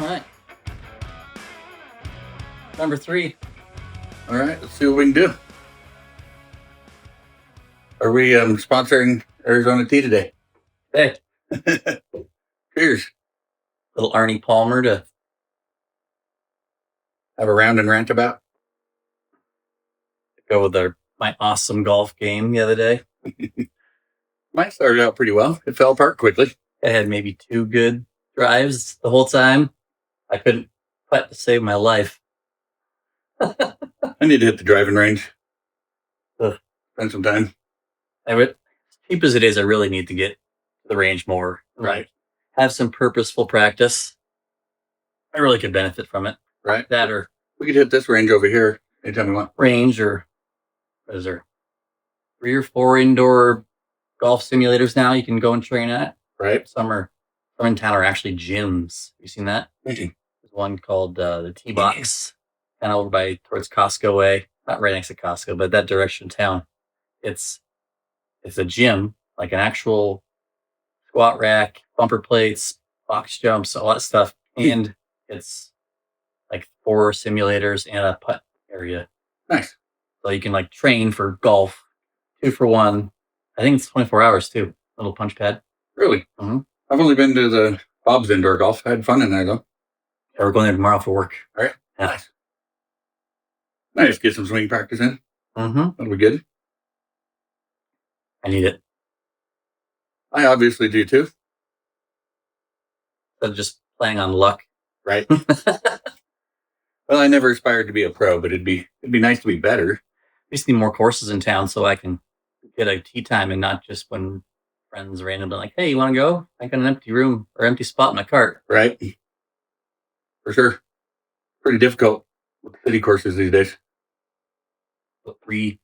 right. Number 3. All right, let's see what we can do. Are we sponsoring Arizona Tea today? Hey. Cheers. Little Arnie Palmer to have a round and rant about. Go with my awesome golf game the other day. Mine started out pretty well. It fell apart quickly. I had maybe 2 good drives the whole time. I couldn't putt to save my life. I need to hit the driving range. Spend some time. As cheap as it is, I really need to get to the range more. Right. Have some purposeful practice. I really could benefit from it. Right. That or we could hit this range over here anytime we want. Range or what is there? 3 or 4 indoor golf simulators now you can go and train at. Right. Some in town are actually gyms. You seen that? Mm-hmm. There's one called the T-Box, kind of over towards Costco way. Not right next to Costco, but that direction of town. It's a gym, like an actual squat rack, bumper plates, box jumps, all that stuff. And it's like 4 simulators and a putt area. Nice. So you can like train for golf, 2 for 1. I think it's 24 hours too. Little punch pad. Really? Mm-hmm. I've only been to the Bob's indoor golf. I had fun in there though. Yeah, we're going there tomorrow for work. All right. Yeah. Nice. Get some swing practice in. Mm-hmm. That'll be good. I need it. I obviously do too. So just playing on luck. Right. Well, I never aspired to be a pro, but it'd be nice to be better. We just need more courses in town so I can get a tee time and not just when friends randomly like, hey, you want to go? I got an empty room or empty spot in my cart. Right. For sure. Pretty difficult with city courses these days. 3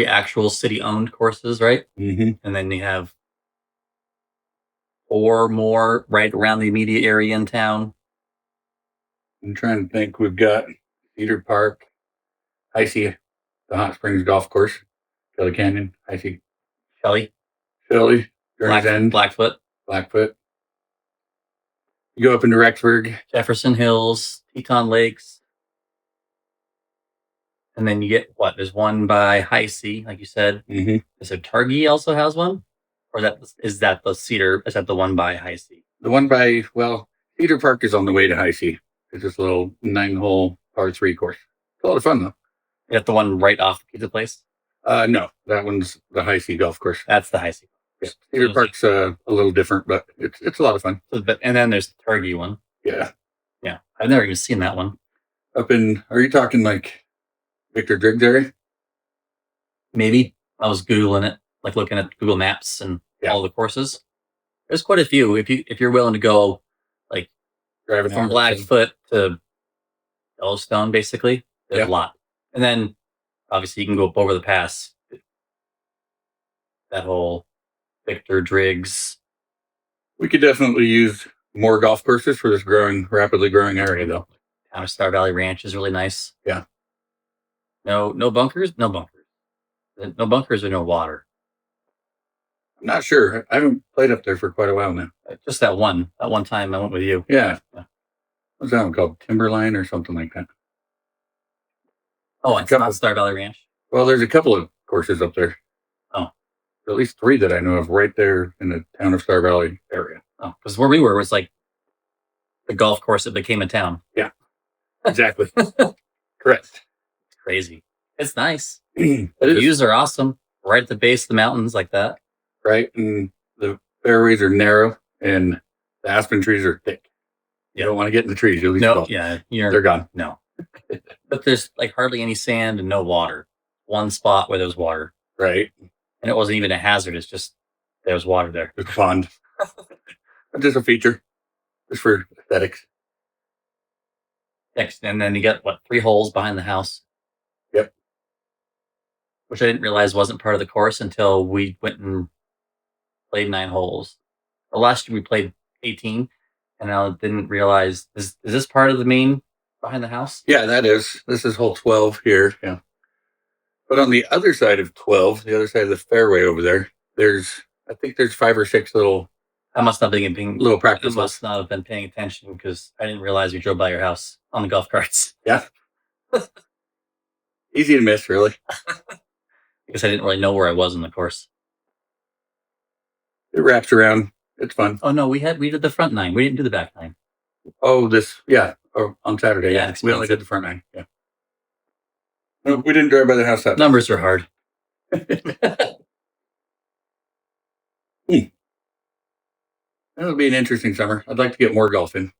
actual city-owned courses, right? Mm-hmm. And then you have 4 more right around the immediate area in town. I'm trying to think. We've got Cedar Park, Icy, the Hot Springs Golf Course, Kelly Canyon, Icy, Shelly, Journey's End, Blackfoot. You go up into Rexburg, Jefferson Hills, Teton Lakes. And then you get there's one by High C, like you said. Mm-hmm. So Targhee also has one? Or is that the Cedar? Is that the one by High C? The one by, Cedar Park is on the way to High C. It's this little 9-hole par 3 course. It's a lot of fun, though. You got the one right off the pizza place? No, that one's the High C golf course. That's the High C. Yeah. Cedar Park's a little different, but it's a lot of fun. And then there's the Targhee one. Yeah. Yeah. I've never even seen that one. Are you talking like Victor Driggs area? Maybe. I was Googling it, like looking at Google Maps and all the courses. There's quite a few. If you're willing to go, like, driving from Blackfoot to Yellowstone, basically, there's a lot. And then, obviously, you can go up over the pass. That whole Victor Driggs. We could definitely use more golf courses for this rapidly growing area, though. Town of Star Valley Ranch is really nice. Yeah. No bunkers? No bunkers. No bunkers or no water? I'm not sure. I haven't played up there for quite a while now. Just that one time I went with you. Yeah. What's that one called? Timberline or something like that? Oh, it's not Star Valley Ranch? Well, there's a couple of courses up there. Oh. At least 3 that I know of right there in the town of Star Valley area. Oh, because where we were was like the golf course that became a town. Yeah. Exactly. Correct. It's crazy. It's nice. The views are awesome. Right at the base of the mountains like that. Right. And the fairways are narrow and the aspen trees are thick. You don't want to get in the trees. You'll they're gone. No. But there's like hardly any sand and no water. One spot where there's water. Right. And it wasn't even a hazard. It's just there was water there. It's a pond. Just a feature. Just for aesthetics. Next, and then you got 3 holes behind the house. Yep. Which I didn't realize wasn't part of the course until we went and played 9 holes. Well, last year we played 18, and I didn't realize is this part of the main behind the house? Yeah, that is. This is hole 12 here. Yeah. But on the other side of 12, the other side of the fairway over there, I think there's 5 or 6 little I must not have been Little practice. I must not have been paying attention because I didn't realize we drove by your house on the golf carts. Yeah. Easy to miss, really. Because I didn't really know where I was in the course. It wraps around. It's fun. Oh no, we did the front 9. We didn't do the back 9. Oh, on Saturday. Yeah, we only did the front 9. Yeah. No, we didn't drive by the house that day. Numbers are hard. That'll be an interesting summer. I'd like to get more golf in.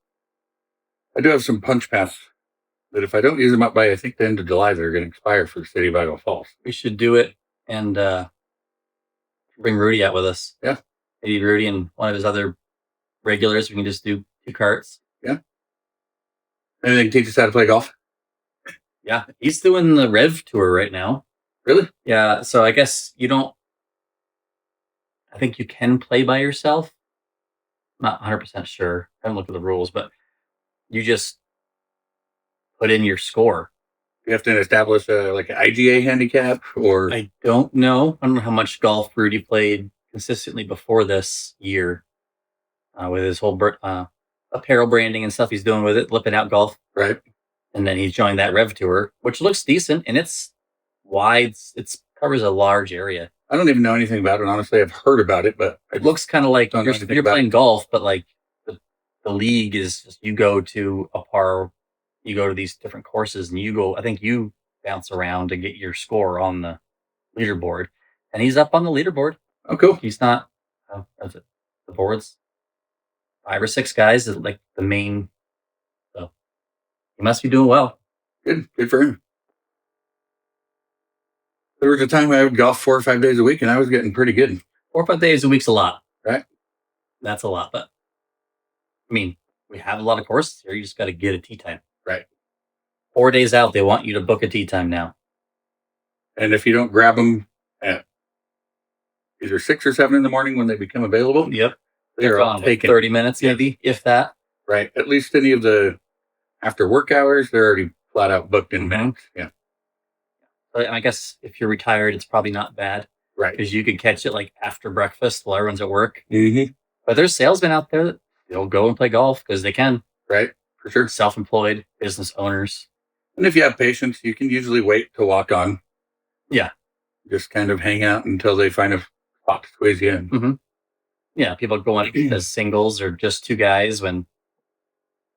I do have some punch paths that if I don't use them up by, I think, the end of July, they're going to expire for the city of Idaho Falls. We should do it and bring Rudy out with us. Yeah. Maybe Rudy and one of his other regulars. We can just do 2 carts. Yeah. Anything to teach us how to play golf? Yeah. He's doing the Rev Tour right now. Really? Yeah. So I guess I think you can play by yourself. Not 100% sure. I haven't looked at the rules, but you just put in your score. You have to establish like an IGA handicap, or I don't know. I don't know how much golf Rudy played consistently before this year with his whole apparel branding and stuff he's doing with it, Lipping Out Golf. Right. And then he's joined that Rev Tour, which looks decent, and it's wide. It covers a large area. I don't even know anything about it. Honestly, I've heard about it, but it looks kind of like you're playing golf, but like the league is just, you go to you go to these different courses, and I think you bounce around to get your score on the leaderboard, and he's up on the leaderboard. Oh, cool. He's not, the board's 5 or 6 guys that like the main, so he must be doing well. Good for him. There was a time I would golf 4 or 5 days a week, and I was getting pretty good. 4 or 5 days a week's a lot. Right. That's a lot, but I mean, we have a lot of courses here. You just got to get a tee time. Right. 4 days out, they want you to book a tee time now. And if you don't grab them at either 6 or 7 in the morning when they become available, yep, they're all taken. 30 minutes, maybe, if that. Right. At least any of the after work hours, they're already flat out booked in advance. Yeah. But I guess if you're retired, it's probably not bad. Right. Because you could catch it like after breakfast while everyone's at work. Mm-hmm. But there's salesmen out there that they'll go and play golf because they can. Right. For sure. Self-employed business owners. And if you have patience, you can usually wait to walk on. Yeah. Just kind of hang out until they find a spot to squeeze you in. Mm-hmm. Yeah. People go on as singles or just 2 guys when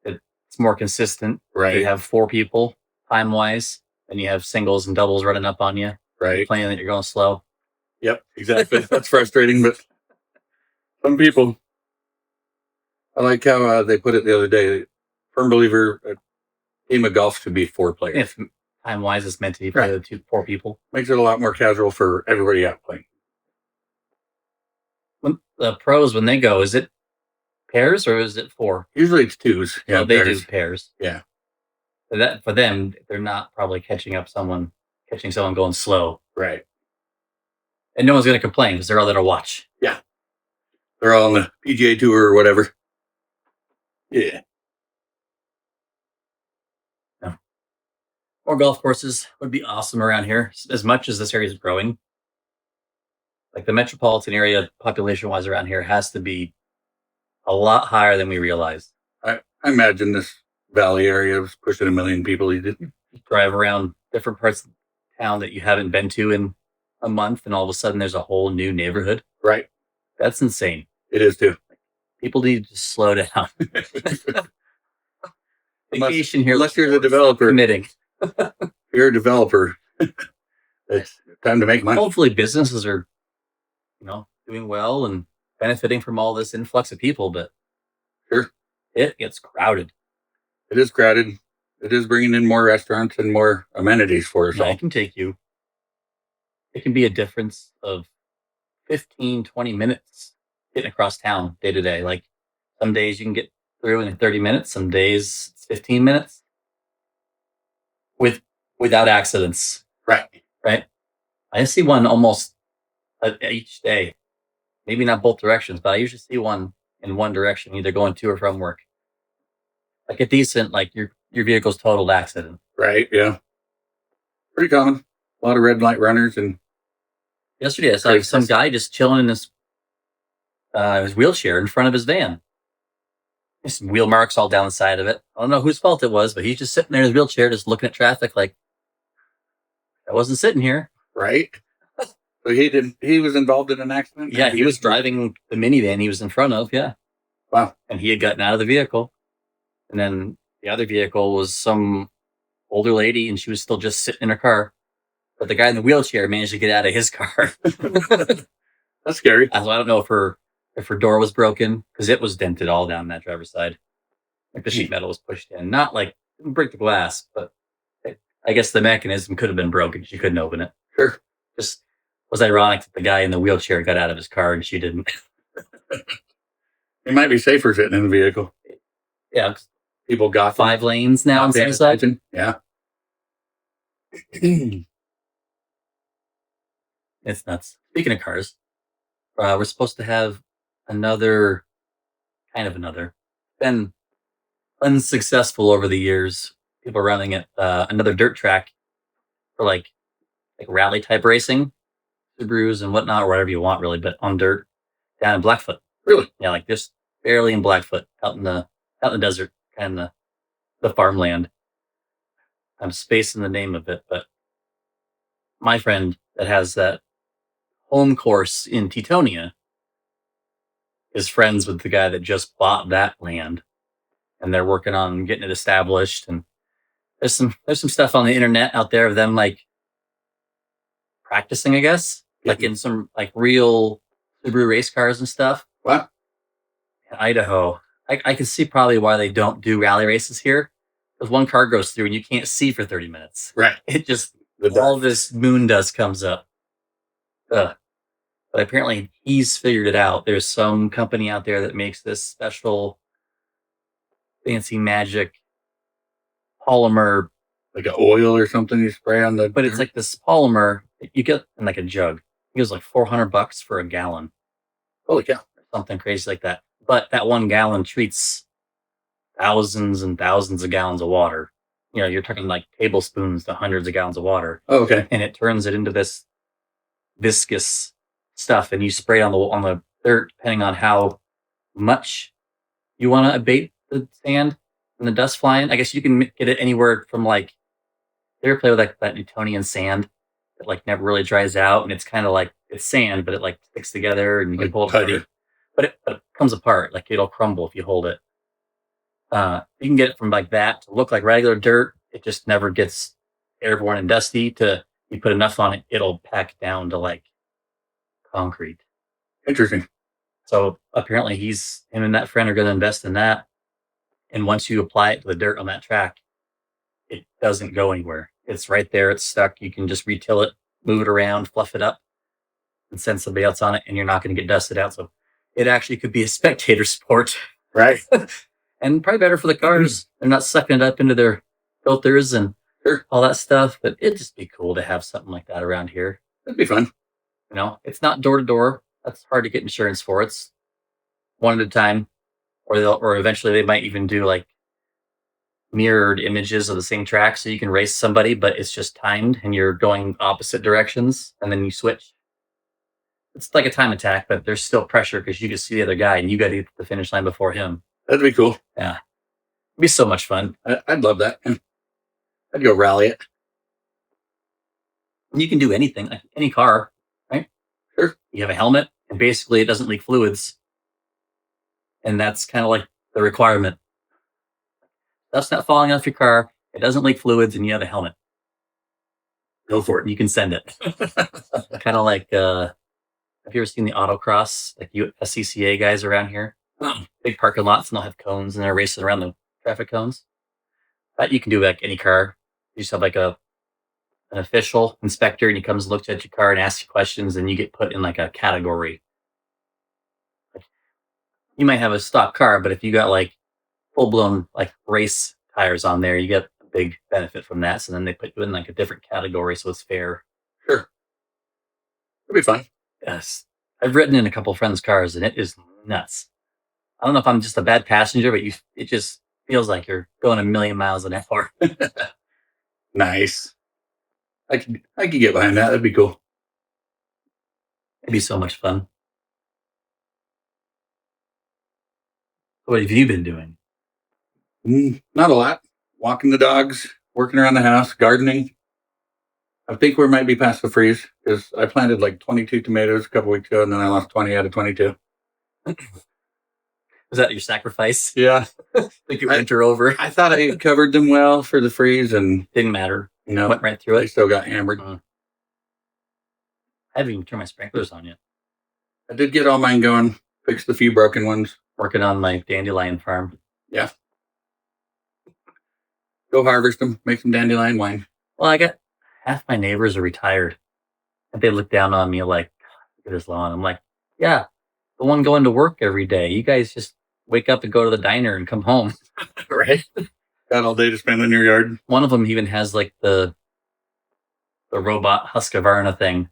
it's more consistent. Right. You have 4 people time-wise, and you have singles and doubles running up on you. Right. You're playing that you're going slow. Yep, exactly. That's frustrating, but some people. I like how they put it the other day. Firm believer, a game of golf should be 4 players. If time-wise, it's meant to be for 4 people. Makes it a lot more casual for everybody out playing. When the pros, when they go, is it pairs or is it 4? Usually it's 2s. Yeah, so they do pairs. Yeah. For them, they're not probably catching someone going slow. Right. And no one's going to complain because they're all there to watch. Yeah. They're all on the PGA Tour or whatever. Yeah. No. More golf courses would be awesome around here, as much as this area is growing. Like the metropolitan area, population-wise around here, has to be a lot higher than we realize. I imagine this valley area was pushing 1 million people. You did drive around different parts of town that you haven't been to in a month, and all of a sudden there's a whole new neighborhood. Right. That's insane. It is too. People need to slow down. Vacation here. Unless you're the developer. Committing. You're a developer. It's time to make money. Hopefully businesses are, doing well and benefiting from all this influx of people, but sure, it gets crowded. It is crowded. It is bringing in more restaurants and more amenities for us all. I can take you. It can be a difference of 15, 20 minutes getting across town day to day. Like some days you can get through in 30 minutes. Some days it's 15 minutes without accidents. Right. I see one almost each day. Maybe not both directions, but I usually see one in one direction, either going to or from work. Like a decent, like your vehicle's totaled accident. Right. Yeah. Pretty common. A lot of red light runners. And yesterday I saw some guy just chilling in his wheelchair in front of his van. There's some wheel marks all down the side of it. I don't know whose fault it was, but he's just sitting there in his wheelchair, just looking at traffic like, I wasn't sitting here. Right. So he didn't. He was involved in an accident. Yeah, he was driving the minivan he was in front of. Yeah. Wow. And he had gotten out of the vehicle. And then the other vehicle was some older lady, and she was still just sitting in her car. But the guy in the wheelchair managed to get out of his car. That's scary. I don't know if her door was broken, because it was dented all down that driver's side. Like the sheet metal was pushed in. Not like didn't break the glass, but I guess the mechanism could have been broken. She couldn't open it. Sure. Just was ironic that the guy in the wheelchair got out of his car and she didn't. It might be safer sitting in the vehicle. Yeah. People got 5 lanes now instead of 7. Yeah. It's nuts. Speaking of cars, we're supposed to have another, been unsuccessful over the years. People running it, another dirt track for like rally type racing, Subarus and whatnot, or whatever you want, really, but on dirt down in Blackfoot. Really? Yeah, like just barely in Blackfoot, out in the desert, kind of the farmland. I'm spacing the name of it, but my friend that has that home course in Teutonia is friends with the guy that just bought that land, and they're working on getting it established. And there's some stuff on the internet out there of them like practicing, I guess, like in some like real Subaru race cars and stuff. What? In Idaho, I can see probably why they don't do rally races here. Because one car goes through and you can't see for 30 minutes. Right. It just all this moon dust comes up. But apparently he's figured it out. There's some company out there that makes this special fancy magic polymer, like an oil or something you spray on the. but it's like this polymer that you get in like a jug. It was like $400 for a gallon. Holy cow. Something crazy like that. But that 1 gallon treats thousands and thousands of gallons of water. You know, you're talking like tablespoons to hundreds of gallons of water. Oh, okay. And it turns it into this viscous stuff, and you spray it on the dirt depending on how much you want to abate the sand and the dust flying. I guess you can get it anywhere from like, you ever play with like that Newtonian sand that like never really dries out, and it's kind of like it's sand, but it like sticks together and you can Like pull it putty. apart. But it comes apart, like it'll crumble if you hold it. You can get it from like that to look like regular dirt. It just never gets airborne and dusty. To you put enough on it, it'll pack down to like concrete. Interesting. So apparently him and that friend are going to invest in that. And once you apply it to the dirt on that track, it doesn't go anywhere. It's right there. It's stuck. You can just retill it, move it around, fluff it up, and send somebody else on it, and you're not going to get dusted out. So it actually could be a spectator sport. Right. And probably better for the cars. They're not sucking it up into their filters and all that stuff. But it'd just be cool to have something like that around here. That'd be fun. You know, it's not door to door. That's hard to get insurance for. It's one at a time, or eventually they might even do like mirrored images of the same track, so you can race somebody, but it's just timed and you're going opposite directions, and then you switch. It's like a time attack, but there's still pressure because you can see the other guy and you got to get to the finish line before him. That'd be cool. Yeah, it'd be so much fun. I'd love that. I'd go rally it. You can do anything, like any car, right? Sure. You have a helmet, and basically it doesn't leak fluids, and that's kind of like the requirement. Stuff's not falling off your car. It doesn't leak fluids, and you have a helmet. Go for it. You can send it. Kind of like, have you ever seen the autocross, like SCCA guys around here? Oh. Big parking lots, and they'll have cones, and they're racing around the traffic cones. That you can do like any car. You just have like an official inspector, and he comes and looks at your car and asks you questions, and you get put in like a category. Like, you might have a stock car, but if you got like full-blown like race tires on there, you get a big benefit from that. So then they put you in like a different category, so it's fair. Sure. It'd be fun. Yes. I've ridden in a couple friends' cars, and it is nuts. I don't know if I'm just a bad passenger, but it just feels like you're going a million miles an hour. Nice. I could get behind that. That'd be cool. It'd be so much fun. What have you been doing? Not a lot. Walking the dogs, working around the house, gardening. I think we might be past the freeze because I planted like 22 tomatoes a couple weeks ago, and then I lost 20 out of 22. Was that your sacrifice? Yeah, Think you winter over? I thought I covered them well for the freeze, and Didn't matter. no, Went right through they it. still got hammered. I haven't even turned my sprinklers on yet. I did get all mine going, fixed a few broken ones. Working on my dandelion farm. Yeah. Go harvest them, make some dandelion wine. Well, I got half my neighbors are retired. And they look down on me like, look at this lawn. I'm like, yeah, the one going to work every day. You guys just wake up and go to the diner and come home. Right. Got all day to spend in your yard. One of them even has like the robot Husqvarna thing,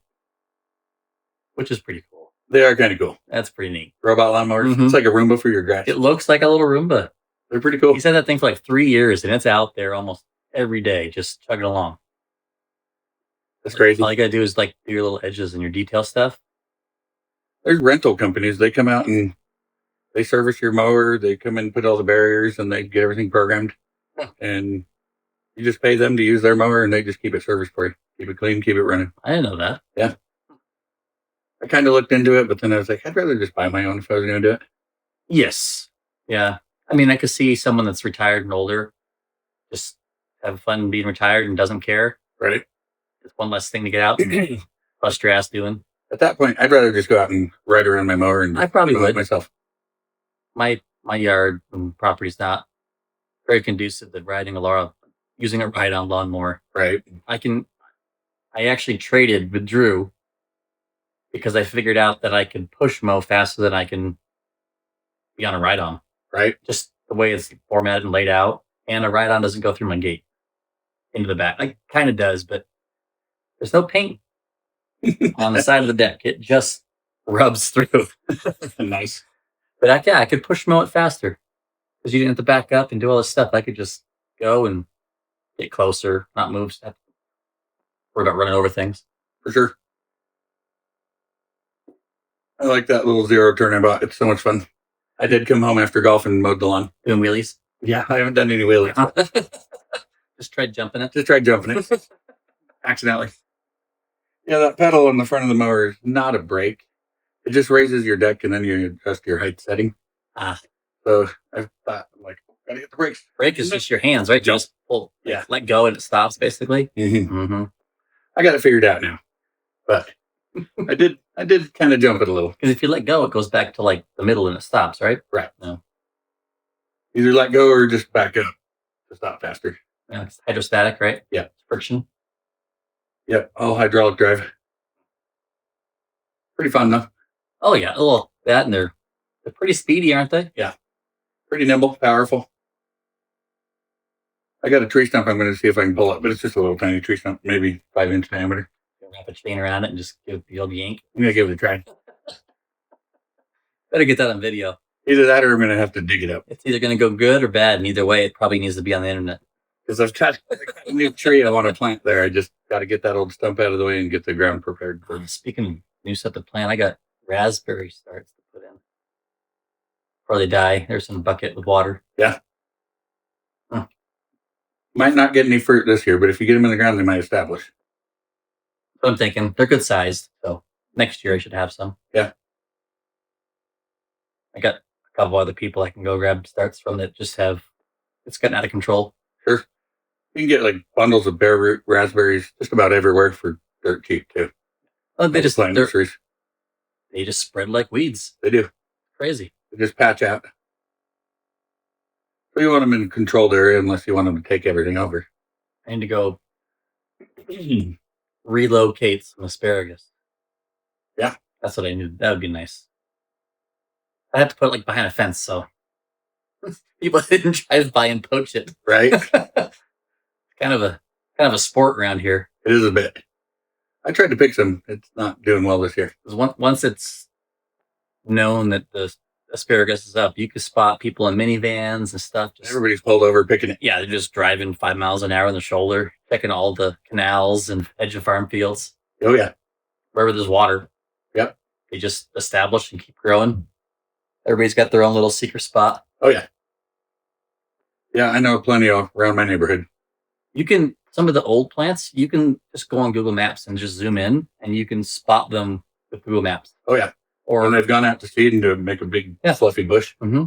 which is pretty cool. They are kind of cool. That's pretty neat. Robot lawnmowers. Mhm. It's like a Roomba for your grass. It looks like a little Roomba. They're pretty cool. He's had that thing for like 3 years and it's out there almost every day, just chugging along. That's crazy. All you gotta do is like do your little edges and your detail stuff. There's rental companies. They come out and they service your mower. They come in and put all the barriers and they get everything programmed. And you just pay them to use their mower and they just keep it serviced for you. Keep it clean, keep it running. I didn't know that. Yeah. I kind of looked into it, but then I was like, I'd rather just buy my own if I was going to do it. Yes. Yeah. I mean, I could see someone that's retired and older just have fun being retired and doesn't care. Right. It's one less thing to get out and bust your ass doing. At that point, I'd rather just go out and ride around my mower and I probably mow it would. myself. My yard and property's not very conducive to riding using a ride-on lawnmower. Right. I actually traded with Drew because I figured out that I can push mow faster than I can be on a ride-on. Right. Just the way it's formatted and laid out. And a ride-on doesn't go through my gate into the back. Like, kind of does, but there's no paint on the side of the deck. It just rubs through. Nice. But I could push mow it faster because you didn't have to back up and do all this stuff. I could just go and get closer, not move. Not worry about running over things. For sure. I like that little zero turn I bought. It's so much fun. I did come home after golf and mowed the lawn. Doing wheelies. Yeah, I haven't done any wheelies. Just tried jumping it. Just tried jumping it. Accidentally. Yeah, that pedal on the front of the mower is not a brake. It just raises your deck and then you adjust your height setting. So I thought, I'm like, gotta hit the brakes. Brake is just your hands, right? You just pull, Yeah. let go and it stops basically. Mm-hmm. Mm-hmm. I got it figured out now. But I did kind of jump it a little. Because if you let go, it goes back to like the middle and it stops, right? Right. No. Either let go or just back up to stop faster. Yeah, it's hydrostatic, right? Yeah. It's friction. Yep. All hydraulic drive. Pretty fun though. Oh yeah, well that and they're pretty speedy, aren't they? Yeah. Pretty nimble, powerful. I got a tree stump I'm going to see if I can pull up, but it's just a little tiny tree stump, maybe 5-inch diameter. Wrap a chain around it and just give it the old yank. I'm going to give it a try. Better get that on video. Either that or I'm going to have to dig it up. It's either going to go good or bad, and either way, it probably needs to be on the internet. Because I've got a new tree I want to plant there. I just got to get that old stump out of the way and get the ground prepared for it. Speaking of new stuff to plant, I got raspberry starts to put in before they die. There's some bucket with water. Yeah. Huh. Might not get any fruit this year, but if you get them in the ground, they might establish. So I'm thinking they're good sized, so next year I should have some. Yeah. I got a couple other people I can go grab starts from that just have it's gotten out of control. Sure. You can get like bundles of bare root raspberries just about everywhere for dirt cheap too. Oh, they just nurseries. They just spread like weeds. They do. Crazy. They just patch out. So you want them in a controlled area unless you want them to take everything over. I need to go relocate some asparagus. Yeah. That's what I need. That would be nice. I have to put it like behind a fence so people didn't try to buy and poach it. Right? kind of a sport around here. It is a bit. I tried to pick some. It's not doing well this year. Once it's known that the asparagus is up, you can spot people in minivans and stuff. Everybody's pulled over picking it. Yeah, they're just driving 5 miles an hour on the shoulder, checking all the canals and edge of farm fields. Oh, yeah. Wherever there's water. Yep. They just establish and keep growing. Everybody's got their own little secret spot. Oh yeah. Yeah, I know plenty around my neighborhood. You can, some of the old plants, you can just go on Google Maps and just zoom in and you can spot them with Google Maps. Oh yeah. Or when they've gone out to seed and to make a big fluffy bush. Mm-hmm.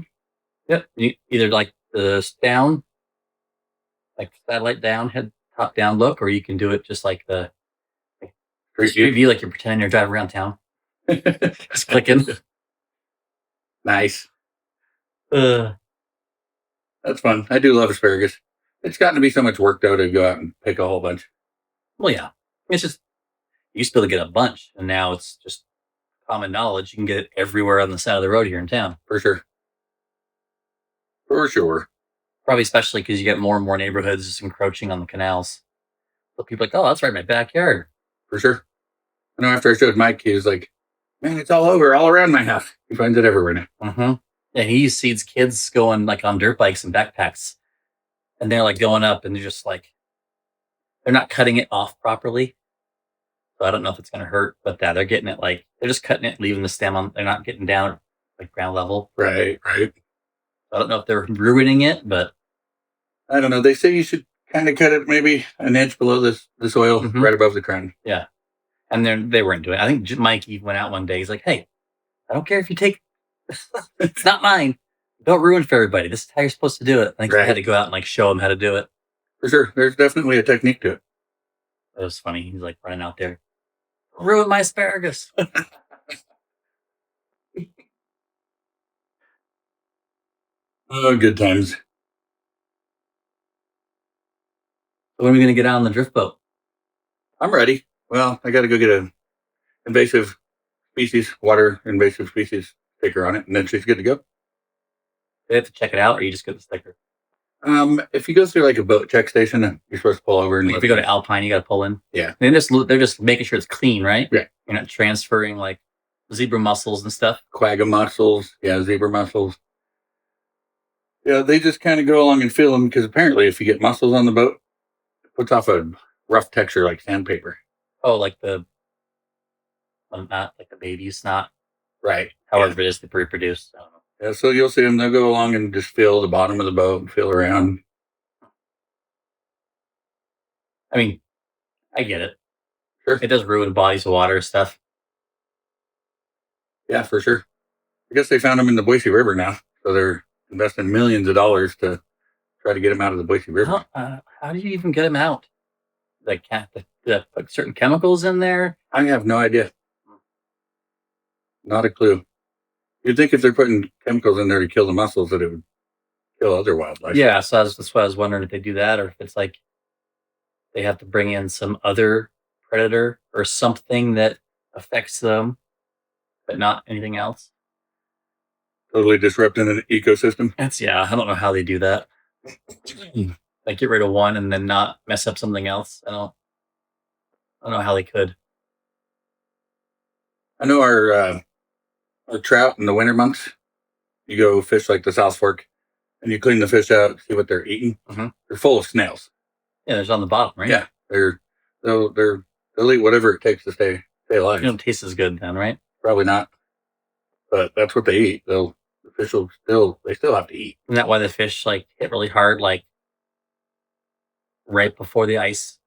Yep. Either like the down, like satellite down, head top down look, or you can do it just like the street view, like you're pretending you're driving around town. Just clicking. Nice. That's fun. I do love asparagus. It's gotten to be so much work though to go out and pick a whole bunch. Well, yeah. It's just, you used to be able to get a bunch, and now it's just common knowledge. You can get it everywhere on the side of the road here in town. For sure. For sure. Probably especially because you get more and more neighborhoods just encroaching on the canals. So people are like, oh, that's right in my backyard. For sure. I know after I showed Mike, he was like, man, it's all around my house. He finds it everywhere now. Mm-hmm. Yeah, he sees kids going like on dirt bikes and backpacks. And they're like going up and they're just like, they're not cutting it off properly. So I don't know if it's going to hurt, but they're getting it like, they're just cutting it, leaving the stem on, they're not getting down at like ground level. Right. I don't know if they're ruining it, but I don't know. They say you should kind of cut it maybe an inch below the soil, right above the crown. Yeah. And they weren't doing it. I think Mike even went out one day. He's like, hey, I don't care if you take, it's not mine. Don't ruin it for everybody. This is how you're supposed to do it. I think he had to go out and like show him how to do it. For sure. There's definitely a technique to it. That was funny. He's like running out there. Ruin my asparagus. Oh, good times. When are we going to get out on the drift boat? I'm ready. Well, I got to go get an invasive species, water invasive species sticker on it, and then she's good to go. They have to check it out, or you just get the sticker? If you go through like a boat check station, you're supposed to pull over. And if you go to Alpine, you got to pull in. Yeah. They're just making sure it's clean, right? Yeah. You're not transferring like zebra mussels and stuff. Quagga mussels. Yeah, zebra mussels. Yeah, they just kind of go along and feel them because apparently if you get mussels on the boat, it puts off a rough texture like sandpaper. Oh, like not like the baby snot. Right. However it is to reproduce. I don't know. Yeah, so you'll see them. They'll go along and just feel the bottom of the boat and feel around. I mean, I get it. Sure. It does ruin bodies of water stuff. Yeah, for sure. I guess they found them in the Boise River now. So they're investing millions of dollars to try to get them out of the Boise River. How do you even get them out? Like, put certain chemicals in there? I have no idea. Not a clue. You'd think if they're putting chemicals in there to kill the mussels that it would kill other wildlife. Yeah, so that's why I was wondering if they do that, or if it's like they have to bring in some other predator or something that affects them, but not anything else. Totally disrupting an ecosystem. I don't know how they do that. Like get rid of one and then not mess up something else. I don't know how they could. I know our trout in the winter months, you go fish like the South Fork and you clean the fish out, see what they're eating. Mm-hmm. They're full of snails. Yeah, there's on the bottom, right? Yeah, they'll eat whatever it takes to stay alive. They don't taste as good then, right? Probably not, but that's what they eat. The fish will still have to eat. Isn't that why the fish like hit really hard, like right before the ice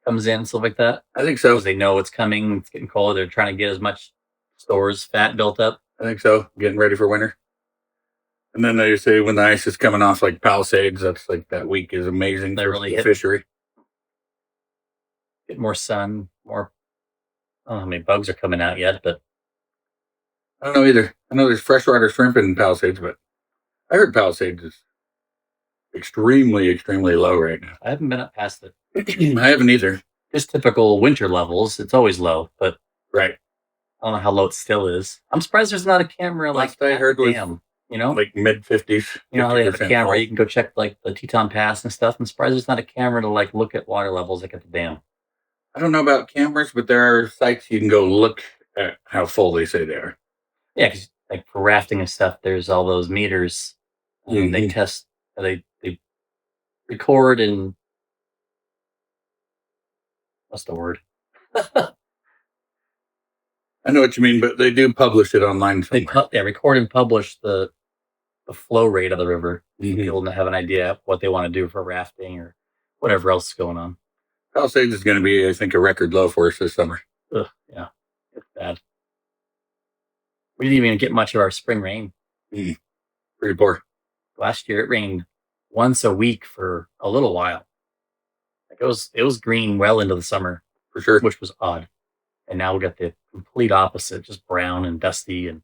comes in, stuff like that? I think so. Because they know it's coming, it's getting cold. They're trying to get as much fat built up. I think so. Getting ready for winter. And then they say when the ice is coming off, like Palisades, that's like that week is amazing for really the fishery. Get more sun, more. I don't know how many bugs are coming out yet, but I don't know either. I know there's freshwater shrimp in Palisades, but I heard Palisades is extremely, extremely low right now. I haven't been up past it. I haven't either. Just typical winter levels. It's always low, but right. I don't know how low it still is. I'm surprised there's not a camera like I heard was like mid 50s. You know, they have a camera. You can go check like the Teton Pass and stuff. I'm surprised there's not a camera to like look at water levels like at the dam. I don't know about cameras, but there are sites you can go look at how full they say they are. Yeah, because like for rafting and stuff, there's all those meters. Mm-hmm. They test, they record and what's the word? I know what you mean, but they do publish it online. They record and publish the the flow rate of the river. Mhm. People don't have an idea of what they want to do for rafting or whatever else is going on. Palisades is going to be, I think, a record low for us this summer. Ugh, yeah, it's bad. We didn't even get much of our spring rain. Pretty poor. Last year it rained once a week for a little while. Like it was green well into the summer, For sure. which was odd. And now we got the complete opposite, just brown and dusty, and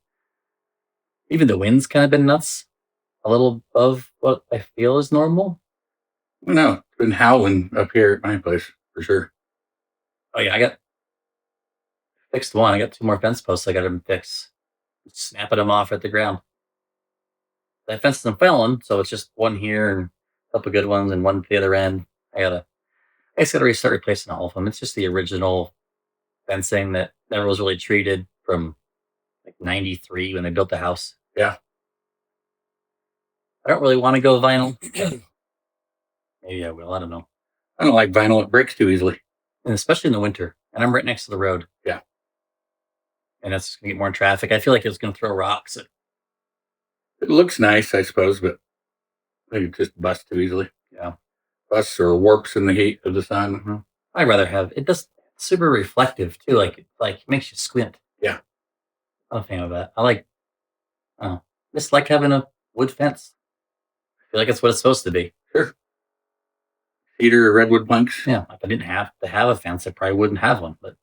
even the wind's kind of been nuts, a little above what I feel is normal. I don't know. It's been howling up here at my place, for sure. Oh yeah, I got fixed one. I got 2 more fence posts. I got them fixed, snapping them off at the ground. That fence isn't failing, so it's just one here and a couple good ones and one at the other end. I just gotta restart replacing all of them. It's just the original fencing that never was really treated from like '93 when they built the house. Yeah. I don't really want to go vinyl. Maybe I will. I don't know. I don't like vinyl. It breaks too easily. And especially in the winter. And I'm right next to the road. Yeah. And that's going to get more traffic. I feel like it's going to throw rocks. It looks nice, I suppose, but it just busts too easily. Yeah. Busts or warps in the heat of the sun. Mm-hmm. I'd rather have it. Does super reflective too. Like it makes you squint. Yeah. I'm a fan of that. Just like having a wood fence. I feel like it's what it's supposed to be. Sure. Cedar or redwood planks. Yeah. If I didn't have to have a fence, I probably wouldn't have one. But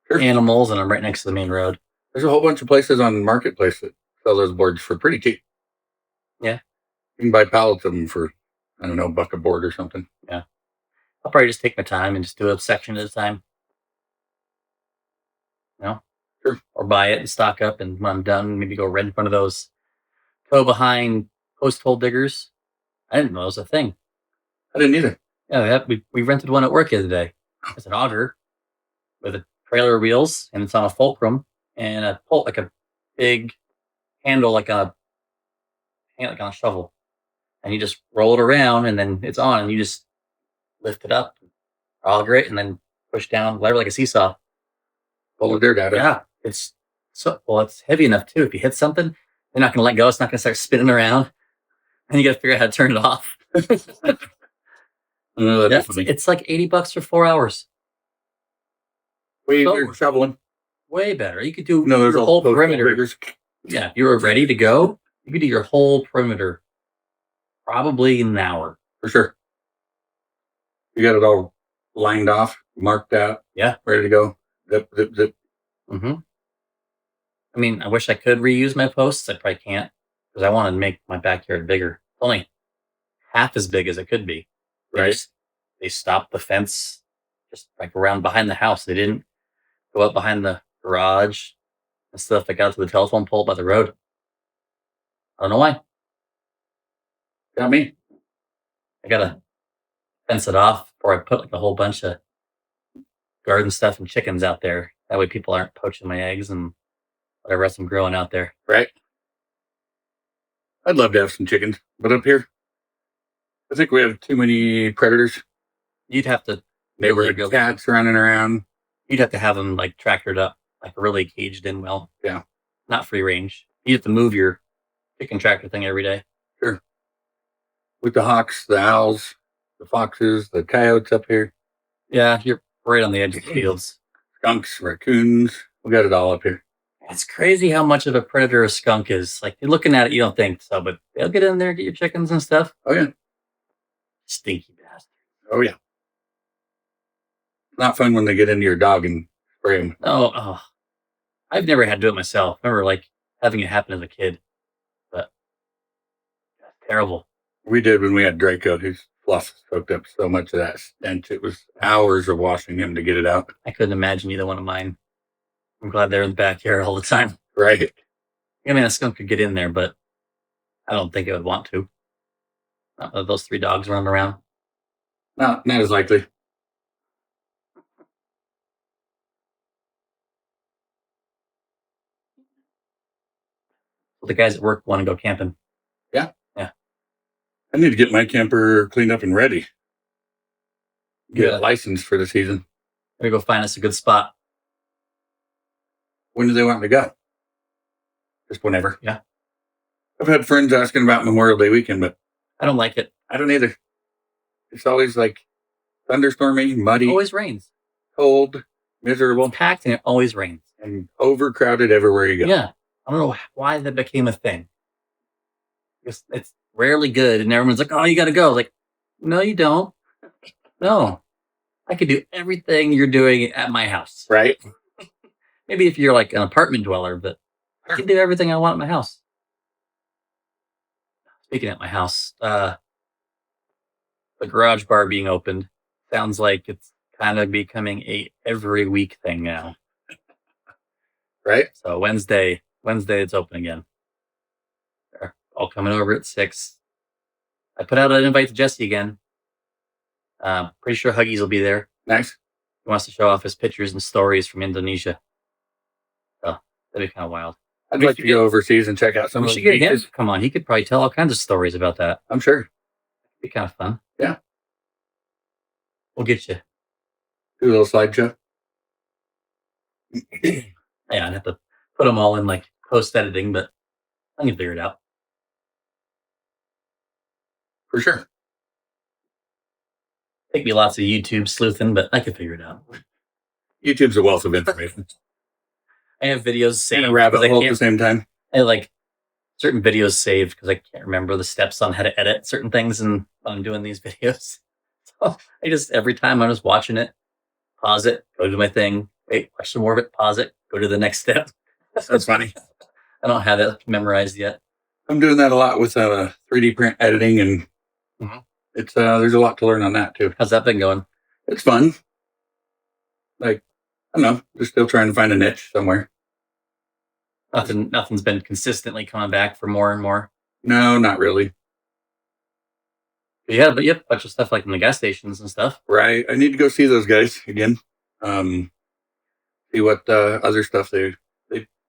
Sure. Animals, and I'm right next to the main road. There's a whole bunch of places on Marketplace that sell those boards for pretty cheap. Yeah. You can buy pallets of them for, I don't know, $1 a board or something. Yeah. I'll probably just take my time and just do a section at a time. Sure. Or buy it and stock up, and when I'm done, maybe go rent one of those tow behind post hole diggers. I didn't know it was a thing. I didn't either. Yeah, we rented one at work the other day. It's an auger with a trailer wheels, and it's on a fulcrum and a pole, like a big handle, like on a shovel, and you just roll it around, and then it's on, and you just lift it up, auger it, and then push down, lever like a seesaw. Pull the dirt out of it. Yeah, it's it's heavy enough too. If you hit something, you're not going to let go. It's not going to start spinning around, and you got to figure out how to turn it off. It's like $80 for 4 hours. Way better shoveling. Way better. You could do there's your whole perimeter. Diggers. Yeah, if you were ready to go, you could do your whole perimeter probably in an hour. For sure. You got it all lined off, marked out. Yeah. Ready to go. Zip, zip, zip. Mm-hmm. I mean, I wish I could reuse my posts. I probably can't because I want to make my backyard bigger. It's only half as big as it could be. Right. They stopped the fence just like around behind the house. They didn't go up behind the garage and stuff. They got to the telephone pole by the road. I don't know why. Got me. I gotta fence it off before I put like a whole bunch of garden stuff and chickens out there. That way people aren't poaching my eggs and whatever else I'm growing out there. Right. I'd love to have some chickens, but up here, I think we have too many predators. You'd have to Neighborhood cats running around. You'd have to have them like tractored up, like really caged in well. Yeah. Not free range. You have to move your chicken tractor thing every day. Sure. With the hawks, the owls, the foxes, the coyotes up here. Yeah, you're right on the edge of the fields. Skunks, raccoons. We got it all up here. It's crazy how much of a predator a skunk is. Like, you're looking at it, you don't think so, but they'll get in there, get your chickens and stuff. Oh, yeah. Stinky bastard. Oh, yeah. Not fun when they get into your dog and spray them. Oh. I've never had to do it myself. I remember, like, having it happen as a kid. But that's terrible. We did when we had Draco. His fluff soaked up so much of that stench. It was hours of washing him to get it out. I couldn't imagine either one of mine. I'm glad they're in the backyard all the time. Right. I mean, a skunk could get in there, but I don't think it would want to. Not with those 3 dogs running around. No, not as likely. Well, the guys at work want to go camping. Yeah. Yeah. I need to get my camper cleaned up and ready. Get Yeah. licensed for the season. Gotta go find us a good spot. When do they want me to go? Just whenever. Yeah. I've had friends asking about Memorial Day weekend, but I don't like it. I don't either. It's always like thunderstormy, muddy, It always rains. cold, miserable, It's packed and it always rains. and overcrowded everywhere you go. Yeah. I don't know why that became a thing. It's rarely good. And everyone's like, oh, you got to go. Like, no, you don't. No. I could do everything you're doing at my house. Right? Maybe if you're like an apartment dweller, but I can do everything I want at my house. Speaking at my house, the garage bar being opened sounds like it's kind of becoming a every week thing now. Right? So Wednesday it's open again. They're all coming over at 6. I put out an invite to Jesse again. Pretty sure Huggies will be there. Nice. He wants to show off his pictures and stories from Indonesia. So that'd be kind of wild. I'd like to go overseas and check out some We of should the get him. beaches. Come on, he could probably tell all kinds of stories about that. I'm sure. It'd be kind of fun. Yeah. We'll get you. Do a little slideshow. Yeah, I'd have to put them all in like post editing, but I can figure it out. For sure. Take me lots of YouTube sleuthing, but I can figure it out. YouTube's a wealth of information. I have videos saved. And a rabbit 'cause I hole at the can't- same time. I have like certain videos saved because I can't remember the steps on how to edit certain things and when I'm doing these videos. So I just every time I'm just watching it, pause it, go do my thing, wait, watch some more of it, pause it, go to the next step. That's funny. I don't have it memorized yet. I'm doing that a lot with 3D print editing, and Mhm. it's there's a lot to learn on that too. How's that been going? It's fun. Like, I don't know, just still trying to find a niche somewhere. Nothing's been consistently coming back for more and more. No, not really. But you have a bunch of stuff like in the gas stations and stuff. Right. I need to go see those guys again. See what other stuff they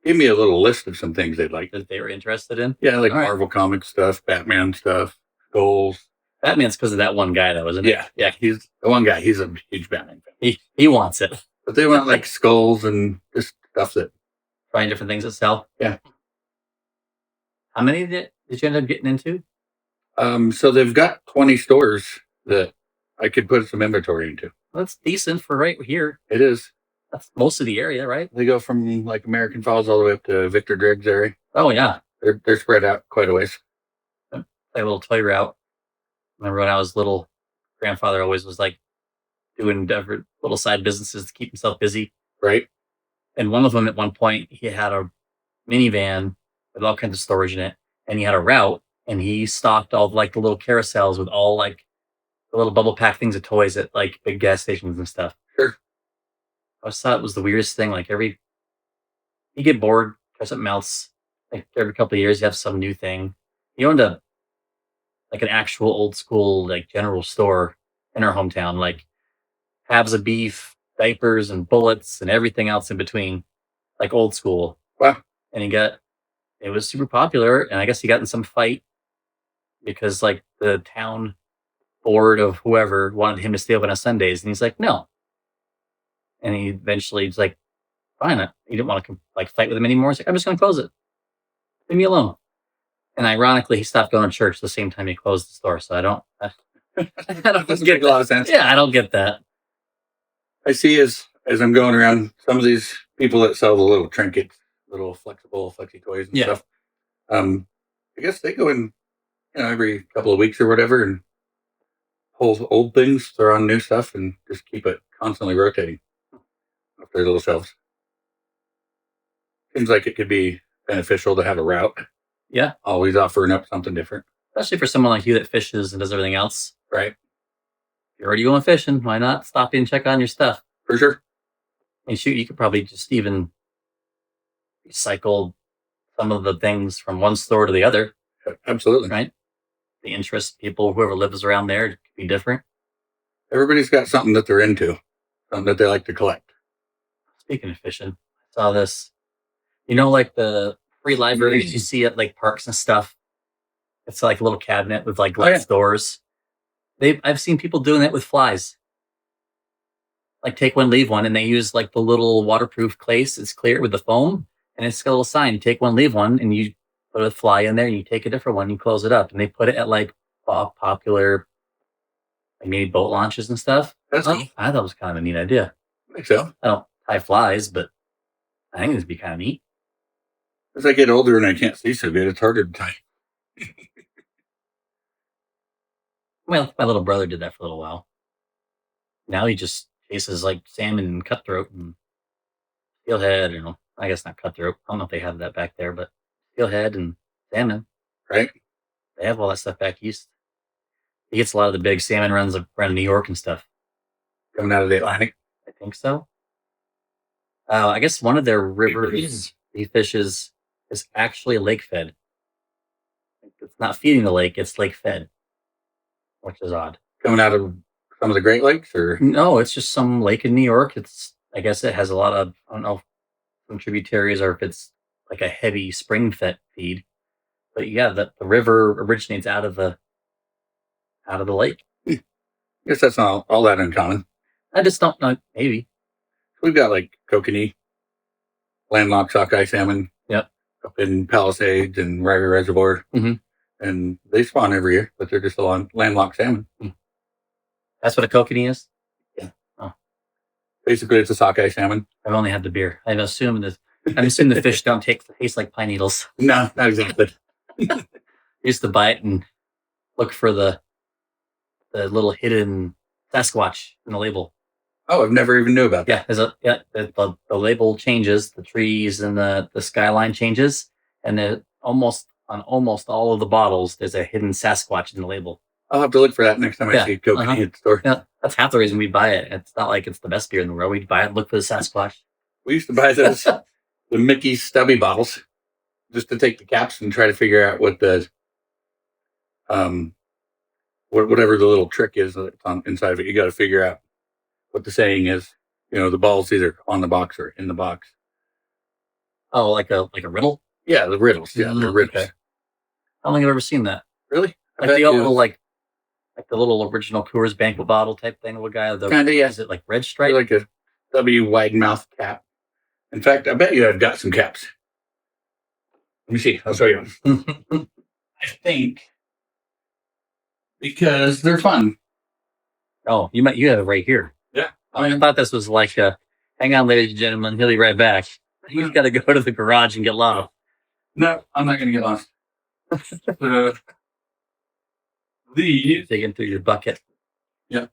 gave me a little list of some things they'd like. That they were interested in. Yeah, like All right. Marvel comic stuff, Batman stuff, goals. Batman's because of that one guy, though, isn't it? Yeah, he's the one guy. He's a huge Batman fan. He wants it. But they want like skulls and just stuff that. Trying different things that sell. Yeah. How many did you end up getting into? So they've got 20 stores that I could put some inventory into. Well, that's decent for right here. It is. That's most of the area, right? They go from like American Falls all the way up to Victor Driggs area. Oh yeah, They're spread out quite a ways. like a little toy route. Remember when I was little, grandfather always was like doing different little side businesses to keep himself busy. Right. And one of them at one point, he had a minivan with all kinds of storage in it, and he had a route, and he stocked all like the little carousels with all like the little bubble pack things of toys at like big gas stations and stuff. Sure. I always thought it was the weirdest thing. Like you get bored, try something else. Like every couple of years, you have some new thing. He owned like an actual old school like general store in our hometown, like halves of beef, diapers, and bullets, and everything else in between, like old school. Wow. And it was super popular, and I guess he got in some fight because like the town board of whoever wanted him to stay open on Sundays, and he's like, no. And he eventually was like, fine. He didn't want to like fight with him anymore. He's like, I'm just going to close it. Leave me alone. And ironically, he stopped going to church the same time he closed the store. So I don't Doesn't make a lot of sense. Yeah, I don't get that. I see as I'm going around some of these people that sell the little trinkets, little flexy toys and Yeah. stuff. I guess they go in, every couple of weeks or whatever and pull old things, throw on new stuff, and just keep it constantly rotating off their little shelves. Seems like it could be beneficial to have a route. Yeah. Always offering up something different. Especially for someone like you that fishes and does everything else. Right. If you're already going fishing, why not stop in and check on your stuff? For sure. And shoot, you could probably just even recycle some of the things from one store to the other, Absolutely. right? The interest people, whoever lives around there, could be different. Everybody's got something that they're into, something that they like to collect. Speaking of fishing, I saw this. Like the free libraries you see at like parks and stuff. It's like a little cabinet with like glass doors. I've seen people doing that with flies. Like take one, leave one, and they use like the little waterproof case. It's clear with the foam, and it's got a little sign: take one, leave one, and you put a fly in there, and you take a different one, you close it up, and they put it at like popular, like maybe boat launches and stuff. That's cool. I thought it was kind of a neat idea. I think so. I don't tie flies, but I think it'd be kind of neat. As I get older and I can't see so good, it's harder to tie. Well, my little brother did that for a little while. Now he just chases like salmon and cutthroat and steelhead. I guess not cutthroat. I don't know if they have that back there, but steelhead and salmon. Right? They have all that stuff back east. He gets a lot of the big salmon runs around New York and stuff. Coming out of the Atlantic. I think so. I guess one of their rivers he fishes is actually lake fed. It's not feeding the lake; it's lake fed, which is odd. Coming out of some of the Great Lakes, or No, it's just some lake in New York. I guess it has a lot of, I don't know, some tributaries, or if it's like a heavy spring fed feed. But yeah, the river originates out of the lake. I guess that's not all that uncommon. I just don't know. Maybe. We've got like kokanee, landlocked sockeye salmon. Yep. Up in Palisades and River Reservoir. Mm-hmm. And they spawn every year, but they're just a landlocked salmon. That's what a kokanee is? Yeah. Oh. Basically, it's a sockeye salmon. I've only had the beer. I'm assuming the fish don't taste like pine needles. No, not exactly. I used to buy it and look for the little hidden Sasquatch in the label. Oh, I've never even knew about that. The label changes, the trees and the skyline changes, and on almost all of the bottles, there's a hidden Sasquatch in the label. I'll have to look for that next time I see kokanee at the store. Yeah, that's half the reason we buy it. It's not like it's the best beer in the world. We buy it and look for the Sasquatch. We used to buy those, the Mickey stubby bottles, just to take the caps and try to figure out what the, whatever the little trick is that's on inside of it. You got to figure out what the saying is. The ball's either on the box or in the box. Oh, like a riddle? Yeah, the riddles. Yeah, the riddles. Okay. I don't think I've ever seen that. Really? Like the little original Coors banquet bottle type thing with a guy. Kinda, yeah. Is it like red stripe? Like a W wide mouth cap. In fact, I bet you I've got some caps. Let me see. I'll show you. I think because they're fun. Oh, you have it right here. Yeah. I thought this was like hang on, ladies and gentlemen, he'll be right back. You've got to go to the garage and get lost. No, I'm not going to get lost. Digging through your bucket. Yeah.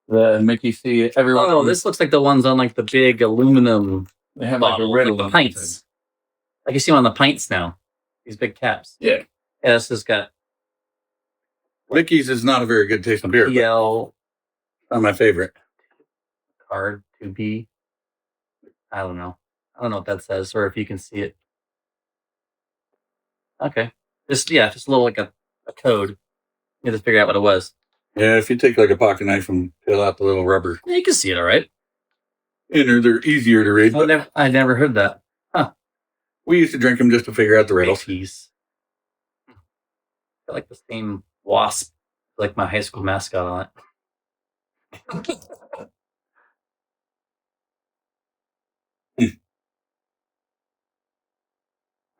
The Mickey C. Everyone. Oh, this looks like the ones on like the big aluminum. They have like a riddle like the pints. Like you see them on the pints now. These big caps. Yeah. Yeah, this has got. Mickey's is not a very good tasting beer. PL. Not my favorite. Card 2B. I don't know what that says, or if you can see it. Okay. Just a little like a code. You have to figure out what it was. Yeah, if you take like a pocket knife and peel out the little rubber. Yeah, you can see it, all right. And they're easier to read. I never heard that. Huh. We used to drink them just to figure out the riddles. I like the same wasp, like my high school mascot on it.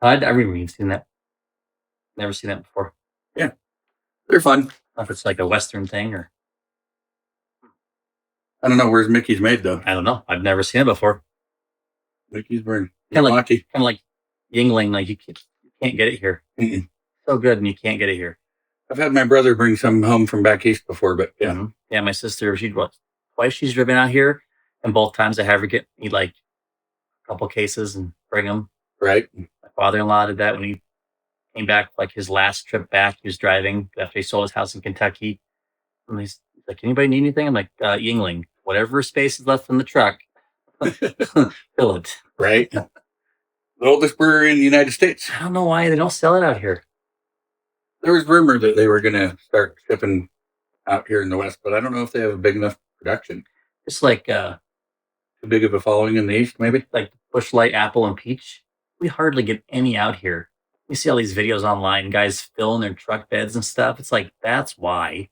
I've never seen that. Never seen that before. Yeah. They're fun. If it's like a Western thing or. I don't know. Where's Mickey's made, though? I don't know. I've never seen it before. Mickey's brand. Kind of like Yingling. Like you can't get it here. Mm-mm. So good, and you can't get it here. I've had my brother bring some home from back east before, but yeah. Mm-hmm. Yeah, my sister, twice she's driven out here, and both times I have her get me like a couple cases and bring them. Right. My father-in-law did that when he came back, like his last trip back. He was driving after he sold his house in Kentucky. And he's like, anybody need anything? I'm like, Yingling, whatever space is left in the truck, fill it. Right. The oldest brewery in the United States. I don't know why they don't sell it out here. There was rumor that they were going to start shipping out here in the West, but I don't know if they have a big enough production. It's like too big of a following in the East, maybe? Like Busch Light, Apple, and Peach. We hardly get any out here. You see all these videos online, guys filling their truck beds and stuff. It's like, that's why.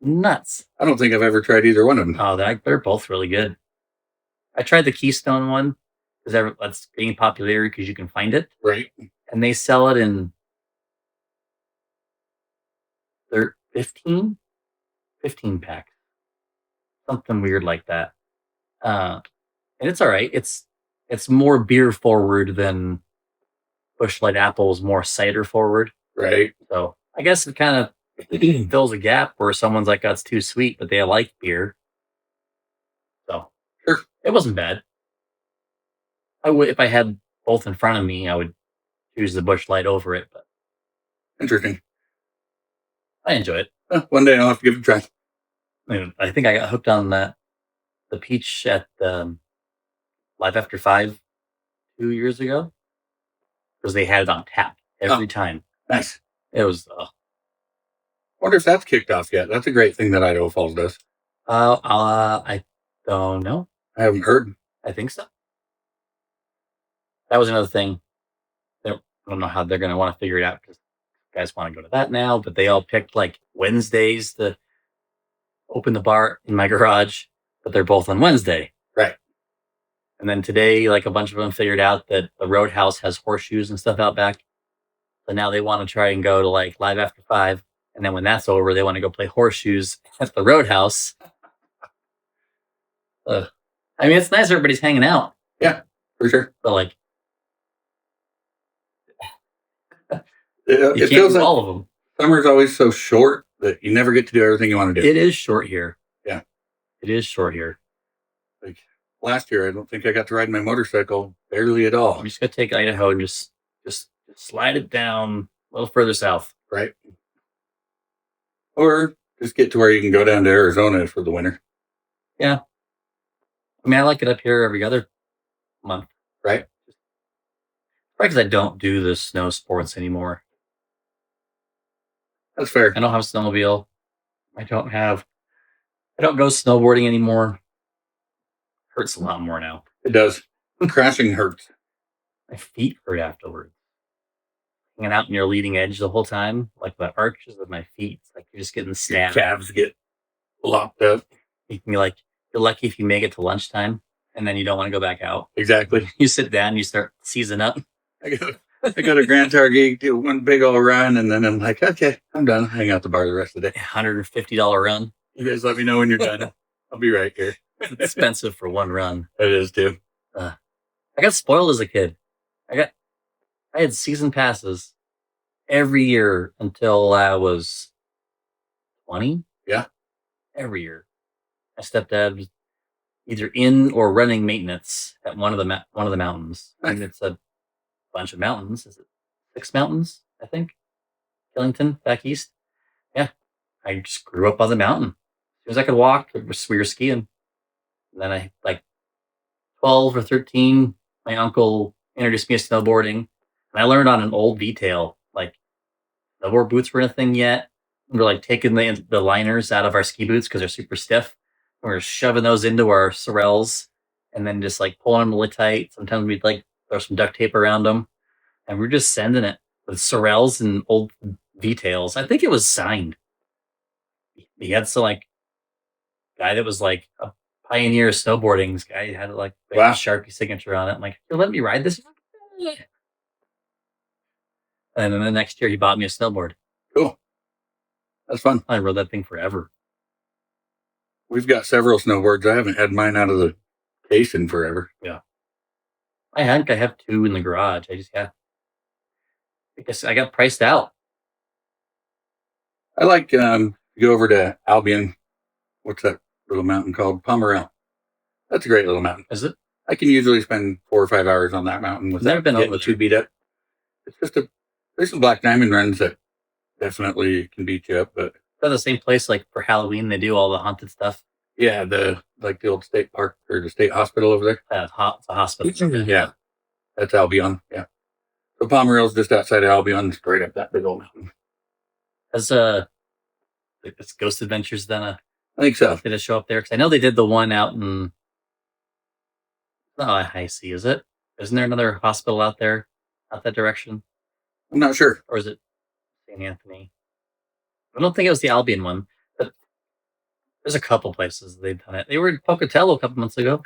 Nuts. I don't think I've ever tried either one of them. Oh, they're both really good. I tried the Keystone one. because that's gaining popularity because you can find it, Right. and they sell it in 15 packs, something weird like that. And it's all right. It's more beer forward than Busch Light Apple's more cider forward. Right. So I guess it kind of fills a gap where someone's like, "That's too sweet," but they like beer. So Sure. it wasn't bad. I would, if I had both in front of me, I would choose the Busch Light over it. But Interesting. I enjoy it. One day I'll have to give it a try. I think I got hooked on the peach at Live After 5 2 years ago because they had it on tap every time. Nice. It was. Wonder if that's kicked off yet. That's a great thing that Idaho Falls does. I don't know. I haven't heard. I think so. That was another thing. I don't know how they're going to want to figure it out because guys want to go to that now, but they all picked like Wednesdays to open the bar in my garage, but they're both on Wednesday. Right. And then today, like a bunch of them figured out that the Roadhouse has horseshoes and stuff out back. So now they want to try and go to like Live After 5. And then when that's over, they want to go play horseshoes at the Roadhouse. I mean, it's nice everybody's hanging out. Yeah, for sure. But like, it can't feels do like all of them. Summer's always so short that you never get to do everything you want to do. It is short here. Yeah. It is short here. Like last year, I don't think I got to ride my motorcycle barely at all. I'm just going to take Idaho and just slide it down a little further south. Right. Or just get to where you can go down to Arizona for the winter. Yeah. I mean, I like it up here every other month. Right. Probably because I don't do the snow sports anymore. That's fair. I don't have a snowmobile. I don't go snowboarding anymore. Hurts a lot more now. It does. Crashing hurts. My feet hurt afterwards. Hanging out near leading edge the whole time, like the arches of my feet. It's like you're just getting stabbed. Your calves get locked up. You can be like, you're lucky if you make it to lunchtime and then you don't want to go back out. Exactly. You sit down, you start seizing up. I go to Grand Target, do one big old run, and then I'm like, okay, I'm done. Hang out the bar the rest of the day. $150 run. You guys let me know when you're done. I'll be right here. It's expensive for one run. It is too. I got spoiled as a kid. I had season passes every year until I was 20. Yeah. Every year. My stepdad was either in or running maintenance at one of the mountains. Nice. And it's a bunch of mountains. Is it 6 mountains, I think? Killington, back east. Yeah. I just grew up on the mountain. As soon as I could walk, we were skiing. And then I, like 12 or 13, my uncle introduced me to snowboarding. And I learned on an old detail, like snowboard boots weren't a thing yet. We were like taking the liners out of our ski boots because they're super stiff. And we were shoving those into our Sorels and then just like pulling them really tight. Sometimes we'd like throw some duct tape around them. And we're just sending it with Sorels and old details. I think it was signed. He had some like guy that was like a pioneer of snowboarding. This guy had like a Sharpie signature on it. I'm like, you'll let me ride this? Yeah. And then the next year he bought me a snowboard. Cool. That's fun. I rode that thing forever. We've got several snowboards. I haven't had mine out of the case in forever. Yeah. I think I have 2 in the garage. Because I got priced out. I like go over to Albion. What's that little mountain called? Pomerelle. That's a great little mountain. Is it? I can usually spend 4 or 5 hours on that mountain without getting too beat up. It's just there's some black diamond runs that definitely can beat you up, but is that the same place like for Halloween they do all the haunted stuff? Yeah, the old state park or the state hospital over there. It's a hospital. Yeah. That's Albion. Yeah. So Pomerelle's just outside of Albion, straight up that big old mountain. Has it's Ghost Adventures done I think so. Did it show up there? Because I know they did the one out in High C, is it? Isn't there another hospital out there, out that direction? I'm not sure. Or is it St. Anthony? I don't think it was the Albion one, but there's a couple places they've done it. They were in Pocatello a couple months ago.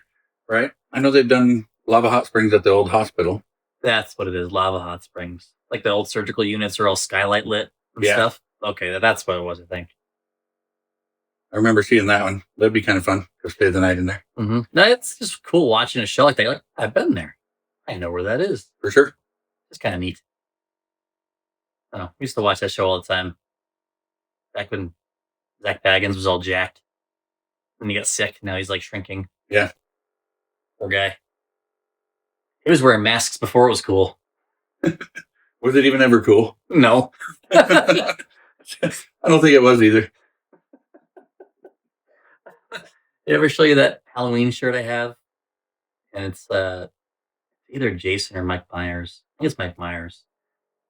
Right. I know they've done Lava hot springs at the old hospital. That's what it is. Lava hot springs. Like the old surgical units are all skylight lit and Yeah. stuff. Okay, that's what it was, I think. I remember seeing that one. That'd be kind of fun. Go stay the night in there. Mm-hmm. No, it's just cool watching a show like that. Like, I've been there. I know where that is. For sure. It's kind of neat. I don't know. We used to watch that show all the time. Back when Zach Baggins was all jacked. When he got sick, now he's like shrinking. Yeah. Poor guy. He was wearing masks before it was cool. Was it even ever cool? No. I don't think it was either. Did I ever show you that Halloween shirt I have? And it's either Jason or Mike Myers. I think it's Mike Myers.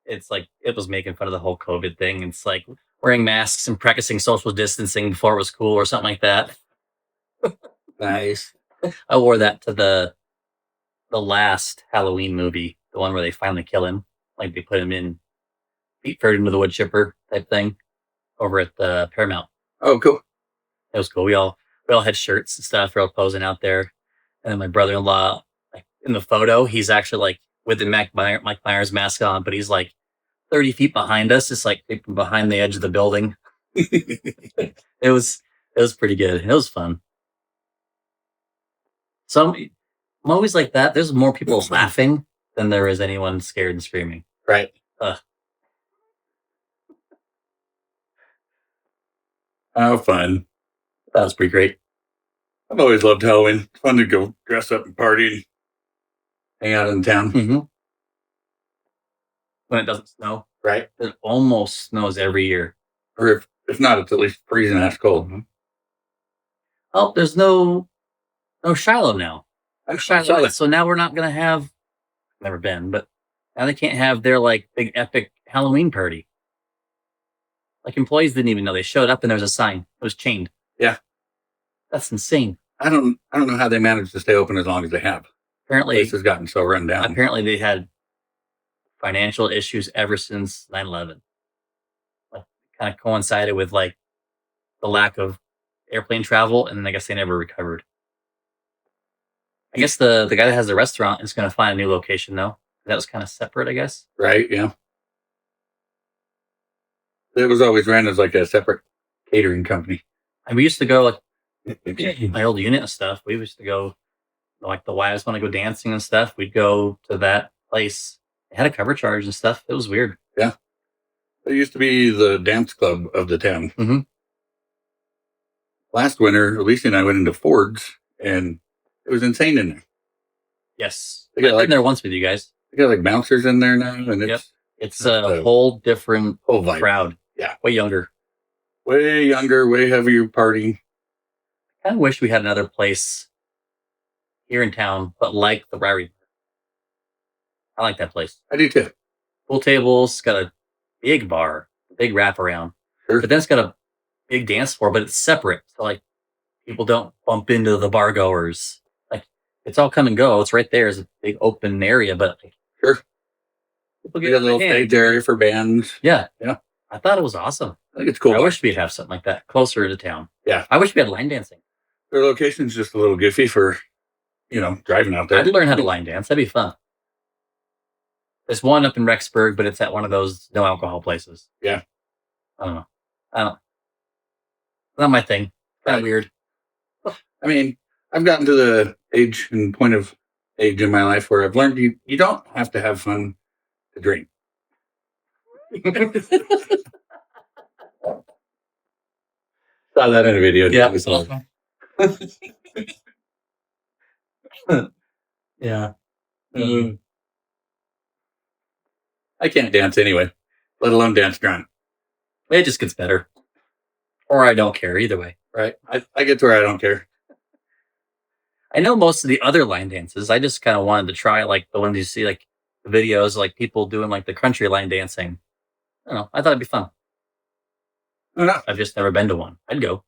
It's like it was making fun of the whole COVID thing. It's like wearing masks and practicing social distancing before it was cool or something like that. Nice. I wore that to the last Halloween movie, the one where they finally kill him. Like they put him in Pete Ferd into the wood chipper type thing over at the Paramount. Oh, cool. It was cool. We all had shirts and stuff. We're all posing out there. And then my brother-in-law, like in the photo, he's actually like with the Mike Myers mask on, but he's like 30 feet behind us. It's like behind the edge of the building. It was pretty good. It was fun. So I'm always like that. There's more people laughing than there is anyone scared and screaming. Right. How fun. That was pretty great. I've always loved Halloween. It's fun to go dress up and party and hang out in town. Mm-hmm. When it doesn't snow. Right. It almost snows every year. Or if not, it's at least freezing ass cold. Mm-hmm. Oh, there's no Shiloh now. Shiloh. So now we're not going to have, never been, but now they can't have their like big epic Halloween party. Like employees didn't even know. They showed up and there was a sign. It was chained. Yeah. That's insane. I don't know how they managed to stay open as long as they have. Apparently, this has gotten so run down. Apparently, they had financial issues ever since 9/11. Like, kind of coincided with like the lack of airplane travel, and then I guess they never recovered. I guess the guy that has the restaurant is going to find a new location though. That was kind of separate, I guess. Right? Yeah. It was always ran as like a separate catering company. And we used to go like my old unit and stuff. We used to go like the wives want to go dancing and stuff. We'd go to that place. It had a cover charge and stuff. It was weird. Yeah. It used to be the dance club of the town. Mm-hmm. Last winter, Alicia and I went into Ford's, and it was insane in there. Yes. I've been there once with you guys. They got like bouncers in there now, and it's a whole different vibe. Crowd. Yeah. Way younger, way heavier party. I kind of wish we had another place here in town, but like the Ryrie. I like that place. I do too. Pool tables, got a big bar, big wraparound. Sure. But then it's got a big dance floor, but it's separate. So like people don't bump into the bar goers. Like it's all come and go. It's right there. It's a big open area, but like, sure. People get a little stage area for bands. Yeah. Yeah. I thought it was awesome. I think it's cool. I wish we'd have something like that closer to town. Yeah. I wish we had line dancing. Their location's just a little goofy for, driving out there. I'd learn how to line dance. That'd be fun. There's one up in Rexburg, but it's at one of those no alcohol places. Yeah. I don't. Not my thing. Kind of weird. I mean, I've gotten to the age and point of age in my life where I've learned you don't have to have fun to drink. Saw that in a video. Yeah. Yeah. I can't dance anyway, let alone dance drunk. It just gets better. Or I don't care either way. Right. I get to where I don't care. I know most of the other line dances. I just kind of wanted to try like the ones you see, like the videos, like people doing like the country line dancing. I don't know. I thought it'd be fun. I don't know. I've just never been to one. I'd go.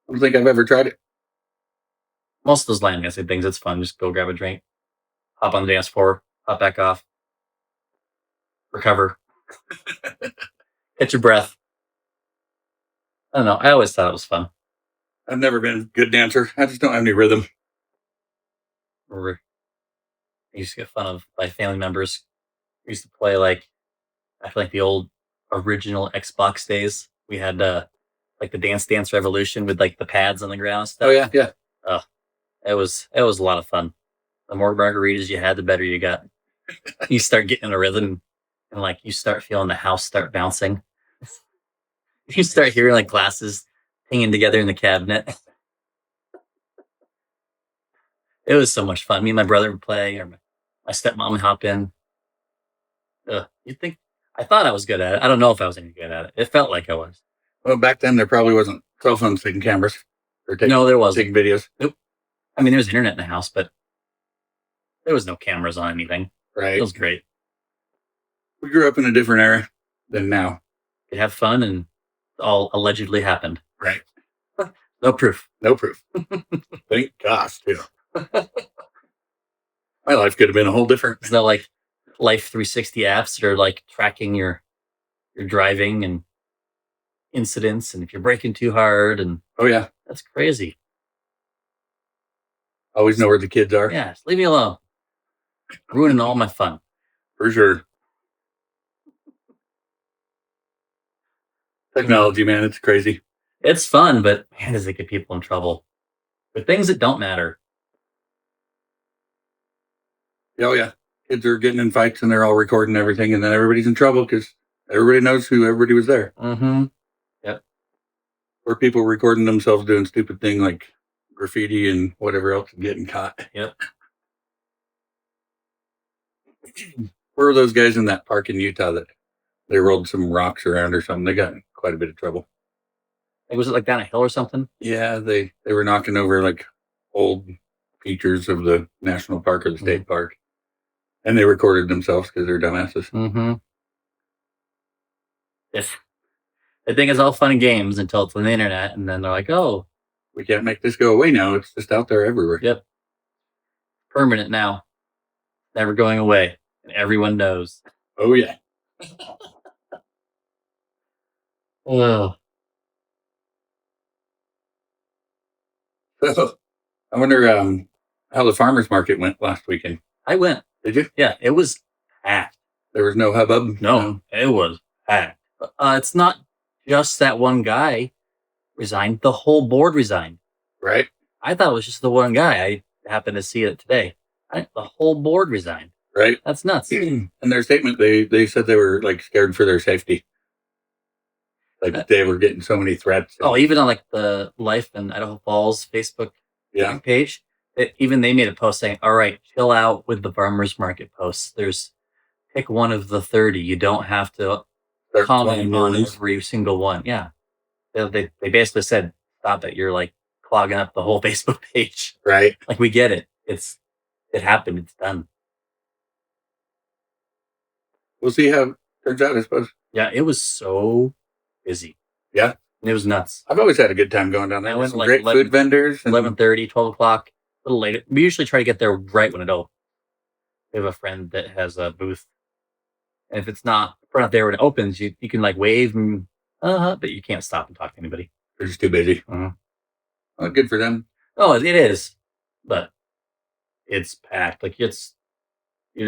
I don't think I've ever tried it. Most of those line dancing things, it's fun. Just go grab a drink, hop on the dance floor, hop back off, recover, catch your breath. I don't know. I always thought it was fun. I've never been a good dancer. I just don't have any rhythm. I used to get fun of by family members. We used to play like I feel like the old original Xbox days. We had like the Dance Dance Revolution with like the pads on the ground and stuff. Oh yeah, yeah. Oh, it was a lot of fun. The more margaritas you had, the better you got. You start getting in a rhythm, and like you start feeling the house start bouncing. You start hearing like glasses hanging together in the cabinet. It was so much fun. Me and my brother would play, or my stepmom would hop in. You'd think I thought I was good at it. I don't know if I was any good at it. It felt like I was. Well, back then there probably wasn't cell phones taking cameras or No, there wasn't. taking videos. Nope. I mean, there was internet in the house, but there was no cameras on anything. Right. It was great. We grew up in a different era than now. You have fun, and it all allegedly happened. Right. No proof. No proof. Thank gosh, too. My life could have been a whole different. It's not like Life 360 apps that are like tracking your driving and incidents, and if you're braking too hard, and Oh yeah, that's crazy. always know where the kids are. Yeah, just leave me alone. Ruining all my fun. For sure. Technology, man, it's crazy. It's fun, but man, does it get people in trouble with things that don't matter. Oh yeah, kids are getting in fights and they're all recording everything, and then everybody's in trouble because everybody knows who everybody was there. Mm-hmm. Or people recording themselves doing stupid thing like graffiti and whatever else and getting caught. Yep. Where were those guys in that park in Utah that they rolled some rocks around or something? They got in quite a bit of trouble. Like, was it like down a hill or something? Yeah, they were knocking over like old features of the national park or the state park, and they recorded themselves because they're dumbasses. Mm-hmm. Yes. I think it's all fun and games until it's on the internet, and then they're like, "Oh, We can't make this go away now. It's just out there everywhere. yep, permanent now, never going away, and everyone knows." Oh yeah. Oh, So I wonder how the farmers market went last weekend. I went. Did you? Yeah, it was packed. There was no hubbub. No, it was packed. It's not just that one guy resigned; the whole board resigned. Right. I thought it was just the one guy. I happened to see it today. The whole board resigned. Right. That's nuts. In their statement, they said they were like scared for their safety. Like they were getting so many threats. Oh, even on like the Life in Idaho Falls Facebook page, even they made a post saying, "All right, chill out with the farmers market posts. Pick one of the 30. You don't have to comment on every single one." Yeah, they basically said, "Stop it. You're like clogging up the whole Facebook page." Right. Like, we get it. It happened. It's done. We'll see how it turns out, I suppose. Yeah, it was so busy. Yeah. It was nuts. I've always had a good time going down there. I went Some like great 11 food vendors. 11:30, 12 o'clock, a little later. We usually try to get there right when it opens. We have a friend that has a booth. And if it's not there when it opens, you can like wave and but you can't stop and talk to anybody. They're just too busy. Uh-huh. Well, good for them. Oh, it is. But it's packed. Like you're just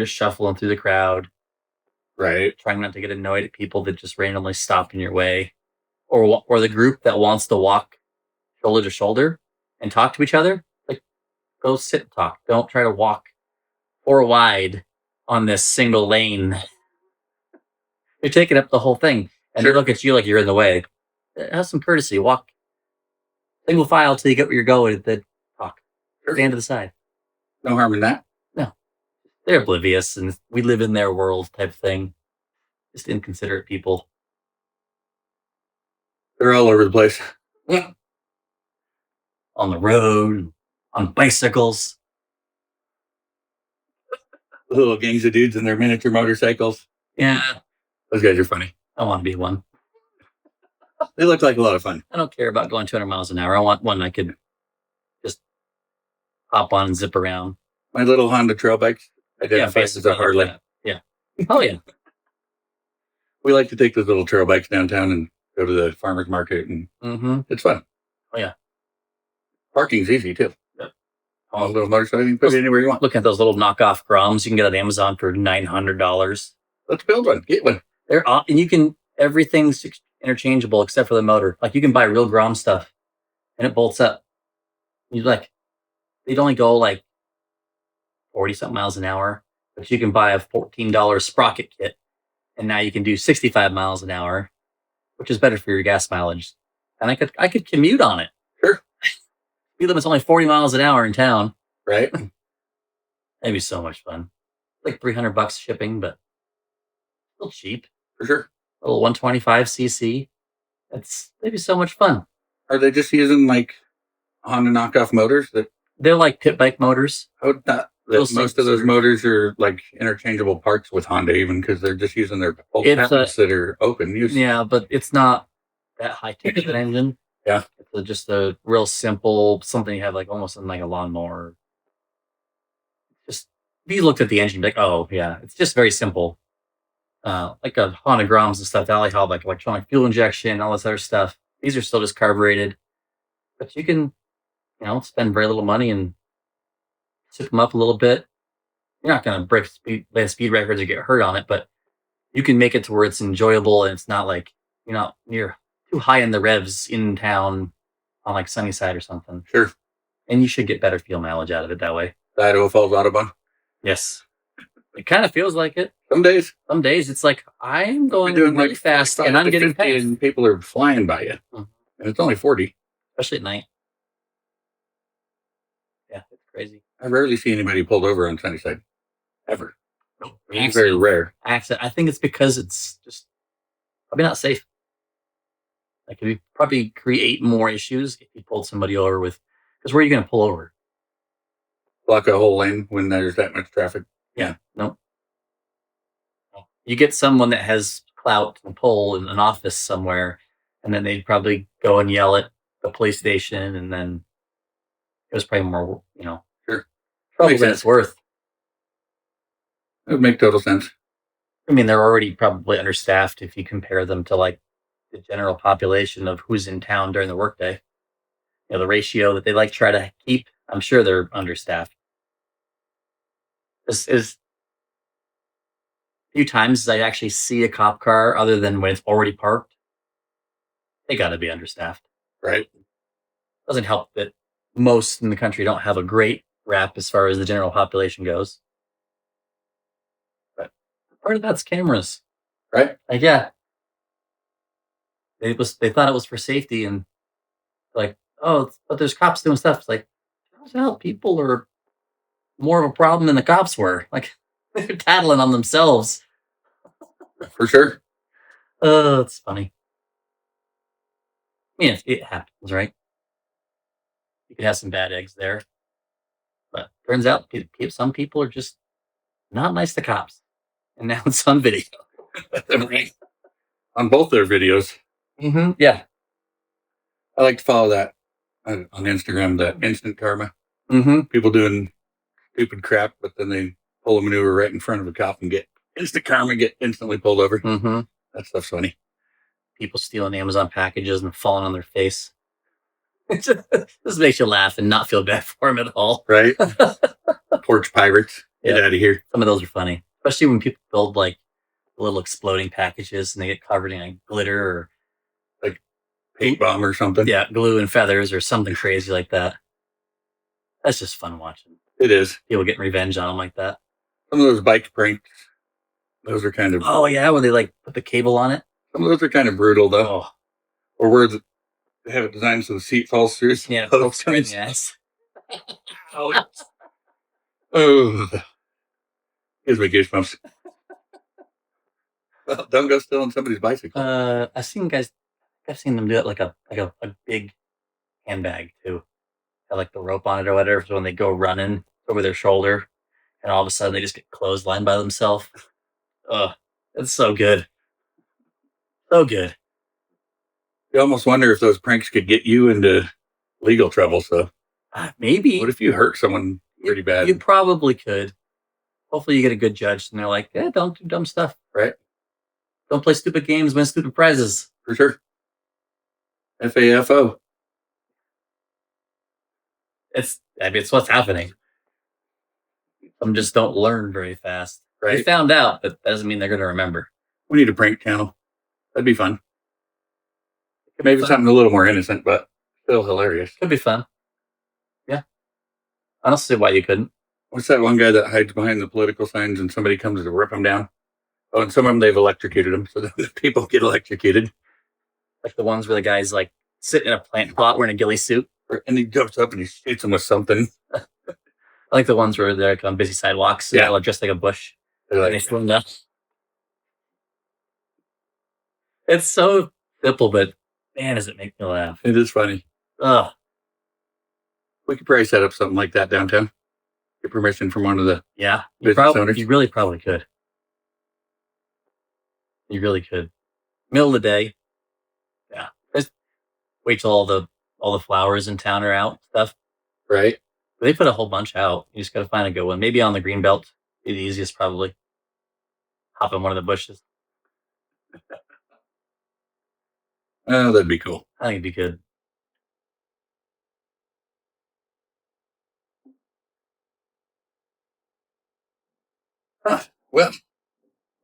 shuffling through the crowd, Right. trying not to get annoyed at people that just randomly stop in your way, or the group that wants to walk shoulder to shoulder and talk to each other. Like, go sit and talk. Don't try to walk 4 wide on this single lane. You're taking up the whole thing, and they look at you like you're in the way. Have some courtesy. Walk single file till you get where you're going. Then talk. Stand to the side. No harm in that. No, they're oblivious, and we live in their world type thing. Just inconsiderate people. They're all over the place. Yeah. On the road, on bicycles. Little gangs of dudes in their miniature motorcycles. Yeah, Those guys are funny. I want to be one. They look like a lot of fun. I don't care about going 200 miles an hour. I want one I could just hop on and zip around. My little Honda trail bikes identifies as a Harley. Yeah. Oh, yeah. We like to take those little trail bikes downtown and go to the farmer's market, and Mm-hmm. it's fun. Oh, yeah. Parking's easy, too. Yep. On a little motorcycle, you can put it anywhere you want. Looking at those little knockoff Groms you can get on Amazon for $900. Let's build one. Get one. And you can, everything's interchangeable except for the motor. Like you can buy real Grom stuff and it bolts up. You like, they'd only go like 40 something miles an hour, but you can buy a $14 sprocket kit and now you can do 65 miles an hour, which is better for your gas mileage. And I could commute on it. Sure. Speed limit's only 40 miles an hour in town. Right. That'd be so much fun. Like $300 shipping, but still cheap. For sure. A little 125cc. That'd be so much fun. Are they just using like Honda knockoff motors? They're like pit bike motors. I would not. Most of those motors are like interchangeable parts with Honda, even because they're just using their old patents that are open use. Yeah, but it's not that high tech of an engine. Yeah, it's just a real simple something you have like almost in like a lawnmower. Just if you looked at the engine, like, oh yeah, it's just very simple. Like a Honda Groms and stuff, they have like electronic fuel injection, all this other stuff. These are still just carbureted, but you can, spend very little money and tip them up a little bit. You're not going to break speed records or get hurt on it, but you can make it to where it's enjoyable and it's not like you're too high in the revs in town on like Sunnyside or something. Sure. And you should get better fuel mileage out of it that way. The Idaho Falls Autobahn. Yes. It kind of feels like it. Some days it's like I'm going really fast and I'm getting paid. And people are flying by you. Mm-hmm. And it's only 40. Especially at night. Yeah, it's crazy. I rarely see anybody pulled over on Sunnyside. Ever. Nope. It's very rare. Accident. I think it's because it's just probably not safe. Like, it would probably create more issues if you pulled somebody over because where are you going to pull over? Block a whole lane when there's that much traffic. Yeah. No. You get someone that has clout and pull in an office somewhere, and then they'd probably go and yell at the police station, and then it was probably more, Sure. Trouble than it's worth. It would make total sense. I mean, they're already probably understaffed if you compare them to like the general population of who's in town during the workday. The ratio that they like try to keep, I'm sure they're understaffed. This is a few times I actually see a cop car other than when it's already parked. They got to be understaffed. Right. Doesn't help that most in the country don't have a great rap as far as the general population goes. But part of that's cameras. Right. Like, yeah. They thought it was for safety and like, oh, but there's cops doing stuff. It's like, turns out people are more of a problem than the cops were. Like, they're tattling on themselves. For sure. Oh, it's funny. I mean, it happens, right? You could have some bad eggs there. But turns out some people are just not nice to cops. And now it's on video. On both their videos. Mm-hmm. Yeah. I like to follow that on Instagram, that instant karma. Mm-hmm. People doing stupid crap, but then they pull a maneuver right in front of a cop and get instant karma, get instantly pulled over. Mm-hmm. That stuff's funny. People stealing Amazon packages and falling on their face. This makes you laugh and not feel bad for them at all. Right? Porch pirates. Get out of here. Some of those are funny. Especially when people build like little exploding packages and they get covered in like glitter or like paint bomb or something. Yeah, glue and feathers or something crazy like that. That's just fun watching. It is. People getting revenge on them like that. Some of those bike pranks, those are kind of... Oh, yeah, when they like put the cable on it. Some of those are kind of brutal, though. Oh. Or where they have it designed so the seat falls through. Yeah, folks are in the ass. Oh. Gives me goosebumps. Well, don't go stealing somebody's bicycle. I've seen them do it like a big handbag too. Got like the rope on it or whatever. So when they go running over their shoulder, and all of a sudden they just get clotheslined by themselves. Oh, it's so good. So good. You almost wonder if those pranks could get you into legal trouble. So maybe. What if you hurt someone pretty bad? You probably could. Hopefully you get a good judge and they're like, don't do dumb stuff. Right. Don't play stupid games, win stupid prizes. For sure. FAFO. It's I mean, it's what's happening. Some just don't learn very fast. They Right? found out, but that doesn't mean they're going to remember. We need a prank channel. That'd be fun. Could be Maybe fun. something a little more innocent, but still hilarious. Could be fun. Yeah. I don't see why you couldn't. What's that one guy that hides behind the political signs and somebody comes to rip him down? Oh, and some of them they've electrocuted them, so the people get electrocuted. Like the ones where the guy's like sitting in a plant pot wearing a ghillie suit. And he jumps up and he shoots them with something. I like the ones where they're like on busy sidewalks. Yeah. Like just like a bush. They're And they like, swing up. It's so simple, but man, does it make me laugh. it is funny. Ugh. We could probably set up something like that downtown. Get permission from one of the Yeah. business owners. You really probably could. You really could. Middle of the day. Yeah. Just wait till all the flowers in town are out and stuff. Right? They put a whole bunch out. You just gotta find a good one. Maybe on the green belt. Be the easiest probably. Hop in one of the bushes. Oh, that'd be cool. I think it'd be good. Well,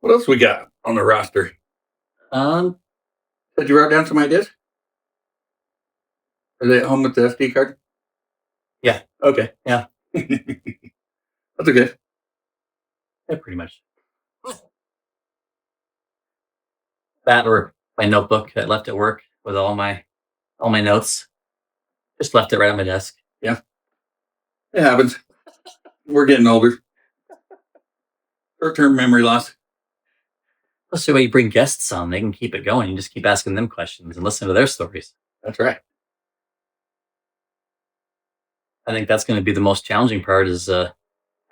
what else we got on the roster? Um, Did you write down some ideas? Are they at home with the SD card? Yeah. Okay. Yeah. That's okay. Yeah, pretty much. That or my notebook that I left at work with all my notes. Just left it right on my desk. It happens. We're getting older. Short-term memory loss. That's the way you bring guests on. They can keep it going. You just keep asking them questions and listen to their stories. That's right. I think that's going to be the most challenging part is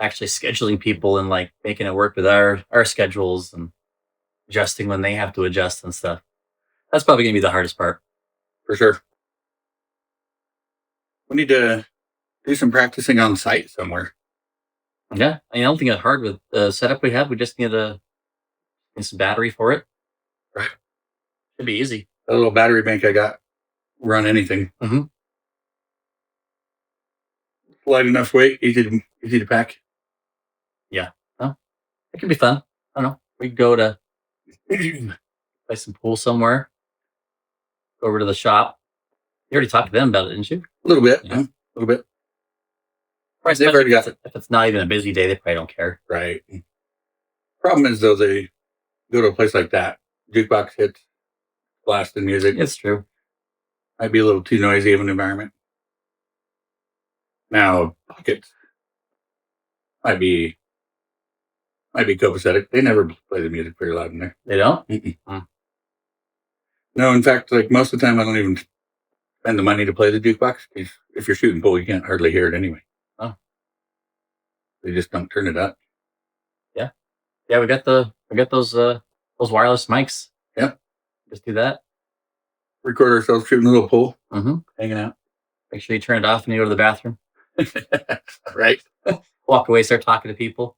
actually scheduling people and like making it work with our schedules and adjusting when they have to adjust and stuff. That's probably going to be the hardest part. For sure. We need to do some practicing on site somewhere. Yeah. I don't think it's hard with the setup we have. We just need some battery for it. Right. Should be easy. That little battery bank I got, run anything. Mm-hmm. Light enough weight, easy to pack. Yeah. Oh, it could be fun. I don't know. We could go to play some pool somewhere. Go over to the shop. You already talked to them about it, didn't you? A little bit. Yeah. A little bit. Right, They've already got if it's not even a busy day, they probably don't care. Right. Problem is, though, they go to a place like that. Jukebox hits, blasting music. It's true. Might be a little too noisy of an environment. Now, pockets might be copacetic. They never play the music very loud in there. They don't? No, in fact, like most of the time, I don't even spend the money to play the jukebox. Because if you're shooting pool, you can't hardly hear it anyway. Oh. They just don't turn it up. Yeah, we got those wireless mics. Yeah. Just do that. Record ourselves shooting a little pool, Mm-hmm. hanging out. Make sure you turn it off when you go to the bathroom. Right. Walk away, start talking to people.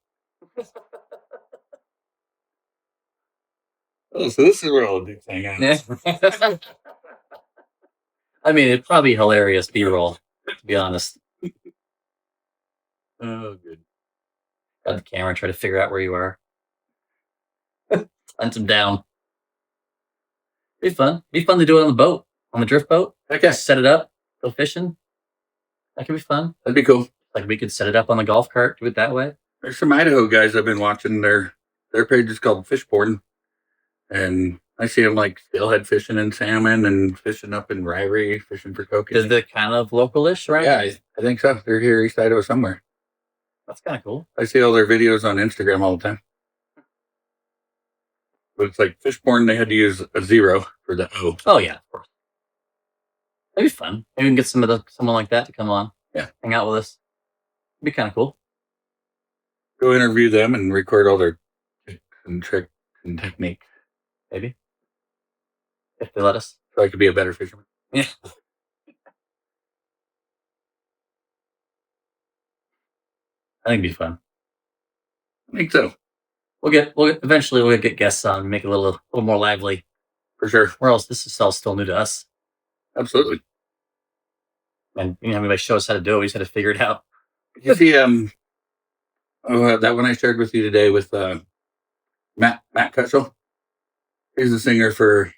Oh, so this is where all the dudes hang out. Yeah. I mean, it'd probably be hilarious B-roll, to be honest. Oh, good. Got the camera, try to figure out where you are. Hunt them down. Be fun. Be fun to do it on the boat, on the drift boat. Okay. Set it up, go fishing. That could be fun. That'd be cool. Like we could set it up on the golf cart, do it that way. There's some Idaho guys I've been watching. Their page is called Fishborn. And I see them like steelhead fishing and salmon and fishing up in Ryrie, fishing for kokanee. Is it kind of localish, right? Yeah, I think so. They're here East Idaho somewhere. That's kind of cool. I see all their videos on Instagram all the time. But it's like Fishborn, they had to use a 0 for the O. Oh yeah, of course. That'd be fun. Maybe we can get someone like that to come on. Yeah. Hang out with us. It'd be kind of cool. Go interview them and record all their tips and tricks and techniques. Maybe. If they let us. So I could be a better fisherman. Yeah. I think it'd be fun. I think so. Eventually we'll get guests on and make it a little more lively. For sure. Or else this is all still new to us. Absolutely. And everybody shows us how to do it. We just had to figure it out. You see, that one I shared with you today with Matt Cutchell. He's the singer for.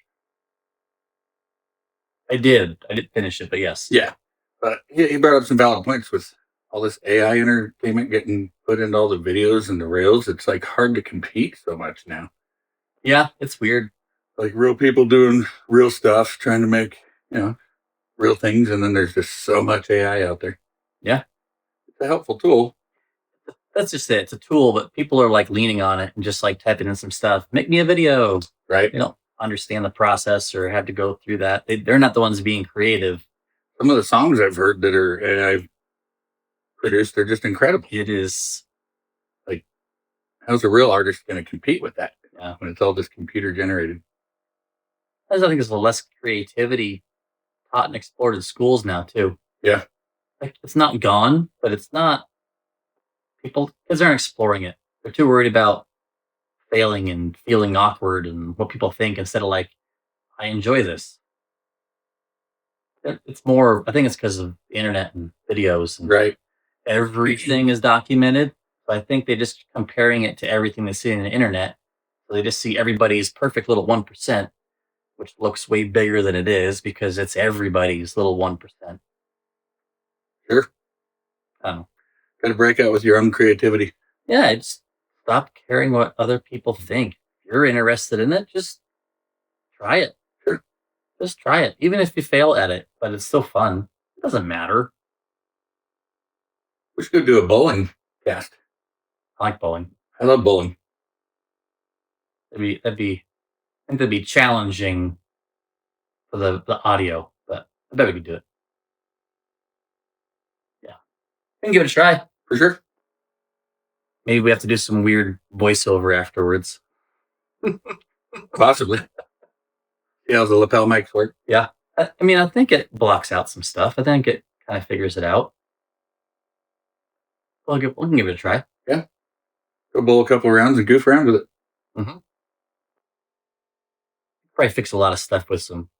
I did finish it, but yes. Yeah. But he brought up some valid points with all this AI entertainment getting put into all the videos and the reels. It's like hard to compete so much now. Yeah, it's weird. Like real people doing real stuff, trying to make, real things. And then there's just so much AI out there. Yeah. It's a helpful tool. That's just it. It's a tool, but people are like leaning on it and just like typing in some stuff. Make me a video. Right. They don't understand the process or have to go through that. They're not the ones being creative. Some of the songs I've heard that are AI produced, they're just incredible. It is. Like, how's a real artist going to compete with that? Yeah. When it's all just computer generated. I think there's less creativity taught and explored in schools now too. Yeah. Like it's not gone, but it's not. Kids aren't exploring it. They're too worried about failing and feeling awkward and what people think instead of like, I enjoy this. It's more. I think it's because of the internet and videos and Right. everything is documented. So I think they're just comparing it to everything they see on the internet. So they just see everybody's perfect little 1%, which looks way bigger than it is because it's everybody's little 1%. Sure. I don't know. Got to break out with your own creativity. Yeah, just stop caring what other people think. If you're interested in it, just try it. Sure. Just try it. Even if you fail at it, but it's still fun. It doesn't matter. We should go do a bowling cast. I like bowling. I love bowling. I think that'd be challenging for the audio, but I bet we could do it. Yeah. We can give it a try. For sure. Maybe we have to do some weird voiceover afterwards. Possibly. Yeah, the lapel mics work. Yeah. I mean, I think it blocks out some stuff. I think it kind of figures it out. We can give it a try. Yeah. Go bowl a couple rounds and goof around with it. Mm-hmm. Probably fix a lot of stuff with some.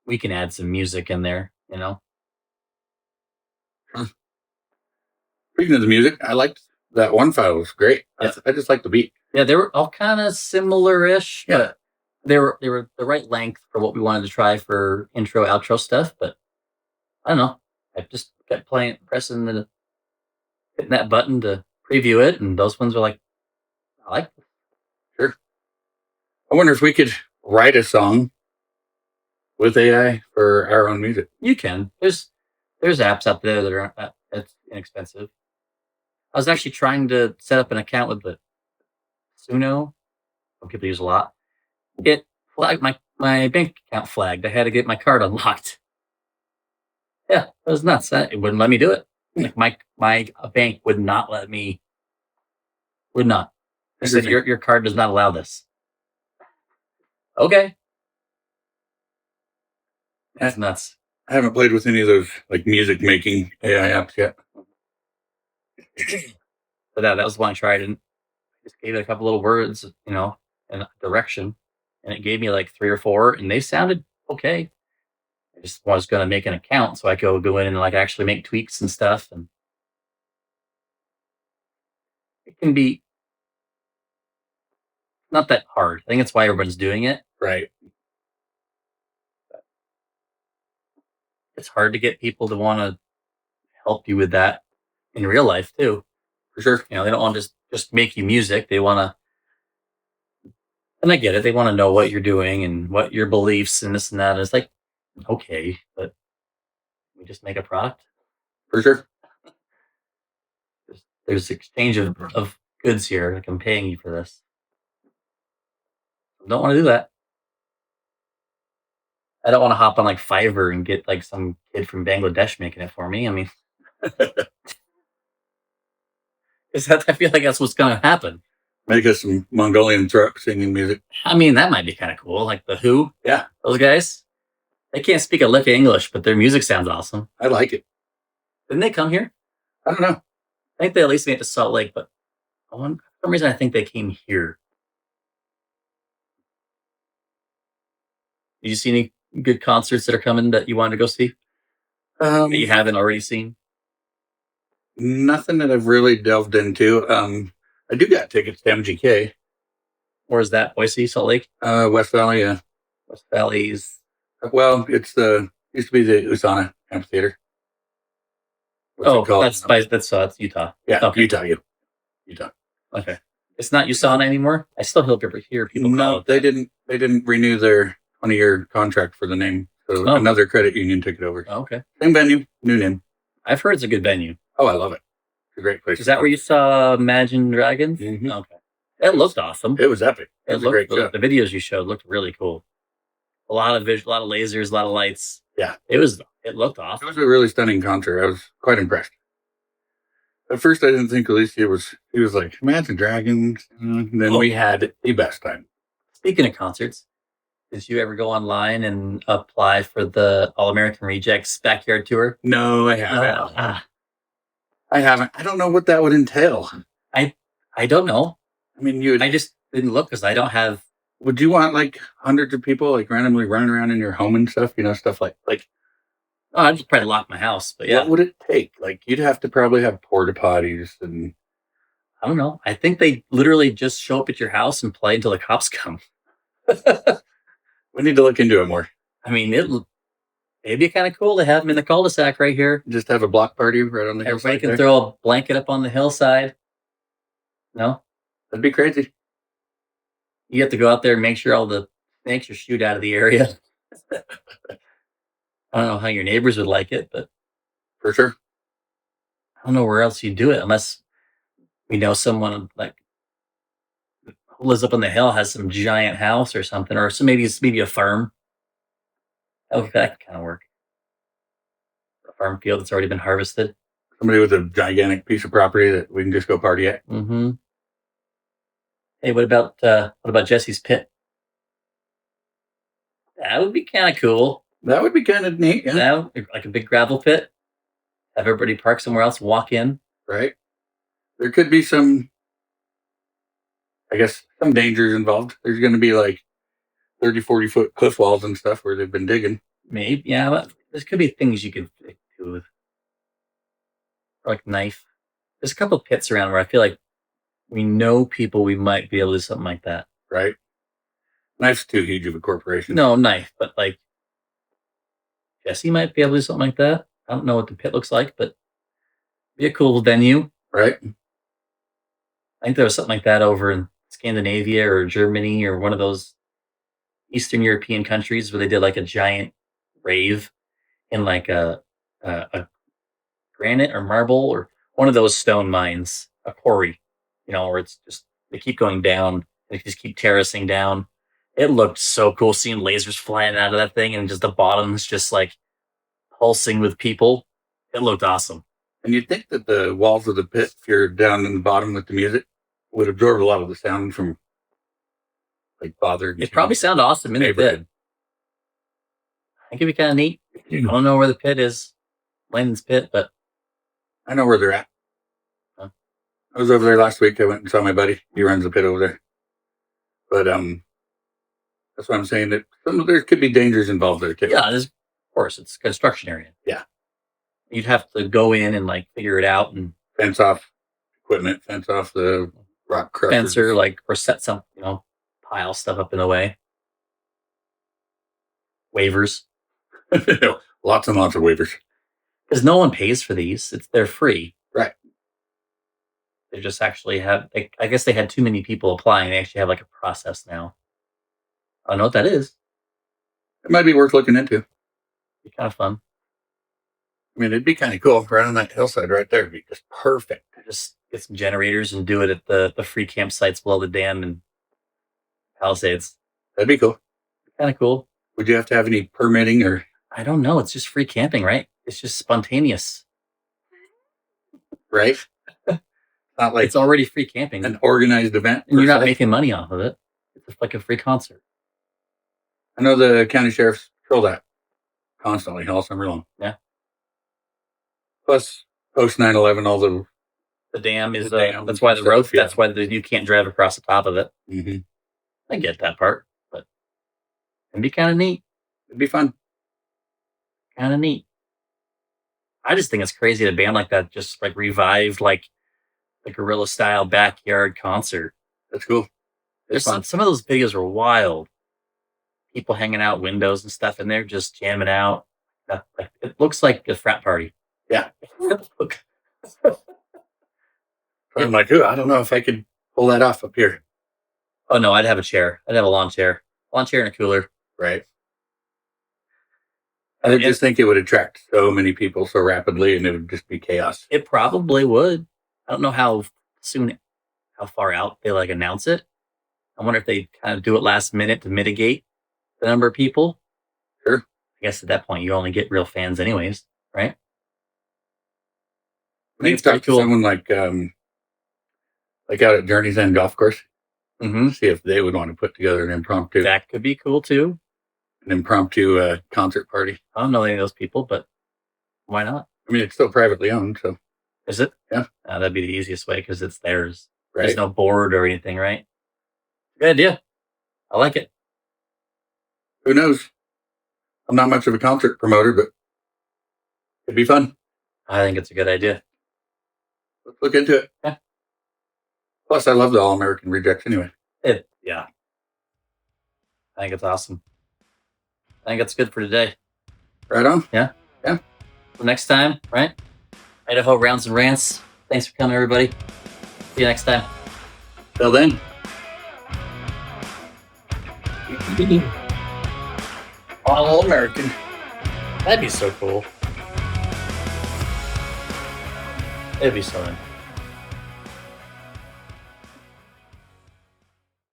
We can add some music in there, Speaking of the music, I liked that one file. It was great. Yeah. I just like the beat. Yeah, they were all kind of similar-ish. Yeah. But they were the right length for what we wanted to try for intro, outro stuff. But I don't know. I just kept hitting that button to preview it, and those ones were like, I like this. Sure. I wonder if we could write a song with AI for our own music. You can. There's apps out there that are that's inexpensive. I was actually trying to set up an account with the Suno. Some people use a lot. It flagged my bank account flagged. I had to get my card unlocked. Yeah, it was nuts. It wouldn't let me do it. Like my bank would not let me. Would not. They said your card does not allow this. Okay. That's nuts. I haven't played with any of those like music making AI apps yet. But that was one I tried, and just gave it a couple little words, and a direction, and it gave me like 3 or 4, and they sounded okay. I just was going to make an account so I could go in and like actually make tweaks and stuff, and it can be not that hard. I think that's why everyone's doing it. Right. It's hard to get people to want to help you with that in real life too. For sure. They don't want to just make you music. They want to, and I get it. They want to know what you're doing and what your beliefs and this and that. And it's like, okay, but we just make a product. For sure. There's exchange of goods here. Like I'm paying you for this. I don't want to do that. I don't want to hop on like Fiverr and get like some kid from Bangladesh making it for me. I mean, I feel like that's what's going to happen. Make us some Mongolian throat singing music. I mean, that might be kind of cool. Like the Who. Yeah. Those guys. They can't speak a lick of English, but their music sounds awesome. I like it. Didn't they come here? I don't know. I think they at least made it to Salt Lake, but for some reason I think they came here. Did you see any good concerts that are coming that you want to go see that you haven't already seen? Nothing that I've really delved into. I do got tickets to MGK, Or is that Boise, Salt Lake, West Valley. West Valley's? Well, it's the used to be the Usana Amphitheater. What's it called? That's Utah. Yeah, Okay. Utah. Okay. It's not USANA anymore. I still hear people call No, it they that. didn't. They didn't renew their 20-year contract for the name. So Oh. another credit union took it over. Oh, okay. Same venue, new name. I've heard it's a good venue. Oh, I love it. It's a great place. Is that where you saw Imagine Dragons? Mhm. Okay. It looked awesome. It was epic. It was a great show. The videos you showed looked really cool. A lot of lasers, a lot of lights. Yeah. It looked It awesome. was a really stunning concert. I was quite impressed. At first, I didn't think Alicia was. He was like, Imagine Dragons. And then we had the best time. Speaking of concerts, did you ever go online and apply for the All American Rejects backyard tour? No, I haven't. I haven't. I don't know what that would entail. I don't know. I mean, I just didn't look because I don't have. Would you want like hundreds of people like randomly running around in your home and stuff? You know, stuff like. Oh, I'd just probably lock my house, but yeah. What would it take? Like, you'd have to probably have porta potties and. I don't know. I think they literally just show up at your house and play until the cops come. We need to look into it more. I mean, it'd be kind of cool to have them in the cul-de-sac right here. Just have a block party right on the hillside. Everybody can throw a blanket up on the hillside. No? That'd be crazy. You have to go out there and make sure all the snakes are shooed out of the area. I don't know how your neighbors would like it, but For sure. I don't know where else you do it unless we know someone like who lives up on the hill has some giant house or something, or so maybe it's a farm. Okay, that could kind of work. A farm field that's already been harvested. Somebody with a gigantic piece of property that we can just go party at. Mm-hmm. Hey, what about Jesse's pit? That would be kind of cool. That would be kind of neat. Yeah. Like a big gravel pit. Have everybody park somewhere else, walk in. Right. There could be some, I guess, some dangers involved. There's going to be like 30, 40-foot cliff walls and stuff where they've been digging. Maybe, yeah, but there could be things you could do with, like knife. There's a couple of pits around where I feel like we know people we might be able to do something like that. Right. Knife's too huge of a corporation. No, knife, but like Jesse might be able to do something like that. I don't know what the pit looks like, but be a cool venue. Right. I think there was something like that over in Scandinavia or Germany or one of those Eastern European countries where they did like a giant rave in like a granite or marble or one of those stone mines, a quarry, where it's just they keep going down, they just keep terracing down. It looked so cool seeing lasers flying out of that thing and just the bottom is just like pulsing with people. It looked awesome. And you'd think that the walls of the pit, if you're down in the bottom with the music, would absorb a lot of the sound from like bothered. It probably sounded awesome in the pit. I think it'd be kind of neat. I don't know where the pit is, Landon's pit, but I know where they're at. Huh? I was over there last week. I went and saw my buddy. He runs the pit over there. But that's what I'm saying. That there could be dangers involved there too. Yeah, of course, it's a construction area. Yeah, you'd have to go in and like figure it out and fence off equipment, fence off the rock crushers. Fencer, or set some, pile stuff up in the way. Waivers. Lots and lots of waivers. Because no one pays for these. They're free. Right. They just actually have, I guess they had too many people applying. They actually have like a process now. I don't know what that is. It might be worth looking into. Be kind of fun. I mean, it'd be kind of cool right on that hillside right there. It'd be just perfect. Just get some generators and do it at the free campsites below the dam and Palisades. That'd be cool. Kind of cool. Would you have to have any permitting or? I don't know. It's just free camping, right? It's just spontaneous. Right? Not like it's already free camping. An organized event. And you're not making money off of it. It's like a free concert. I know the county sheriffs patrol that constantly all summer long. Yeah. Plus, post 9/11, all the dam is that's why the road. That's why you can't drive across the top of it. Mm-hmm. I get that part, but it'd be kind of neat. It'd be fun. Kind of neat. I just think it's crazy that a band like that just like revived like the guerrilla style backyard concert. That's cool. There's It's fun. some of those videos are wild. People hanging out windows and stuff, and they're just jamming out. Like, it looks like a frat party. Yeah. Look. I'm like, ooh, I don't know if I could pull that off up here. Oh no, I'd have a chair. I'd have a lawn chair and a cooler. Right. I just think it would attract so many people so rapidly, and it would just be chaos. It probably would. I don't know how far out they like announce it. I wonder if they kind of do it last minute to mitigate the number of people. Sure. I guess at that point you only get real fans anyways, right? I think it's pretty cool. Someone like out at Journey's End Golf Course. Mm-hmm. See if they would want to put together an impromptu. That could be cool too. An impromptu concert party. I don't know any of those people, but why not? I mean, it's still privately owned, so. Is it? Yeah. That'd be the easiest way because it's theirs. Right. There's no board or anything, right? Good idea. I like it. Who knows? I'm not much of a concert promoter, but it'd be fun. I think it's a good idea. Let's look into it. Yeah. Plus, I love the All American Rejects anyway. Yeah. I think it's awesome. I think it's good for today. Right on. Yeah. Yeah. Well, next time, right? Idaho Rounds and Rants. Thanks for coming, everybody. See you next time. Till then. All American. That'd be so cool. It'd be so fun.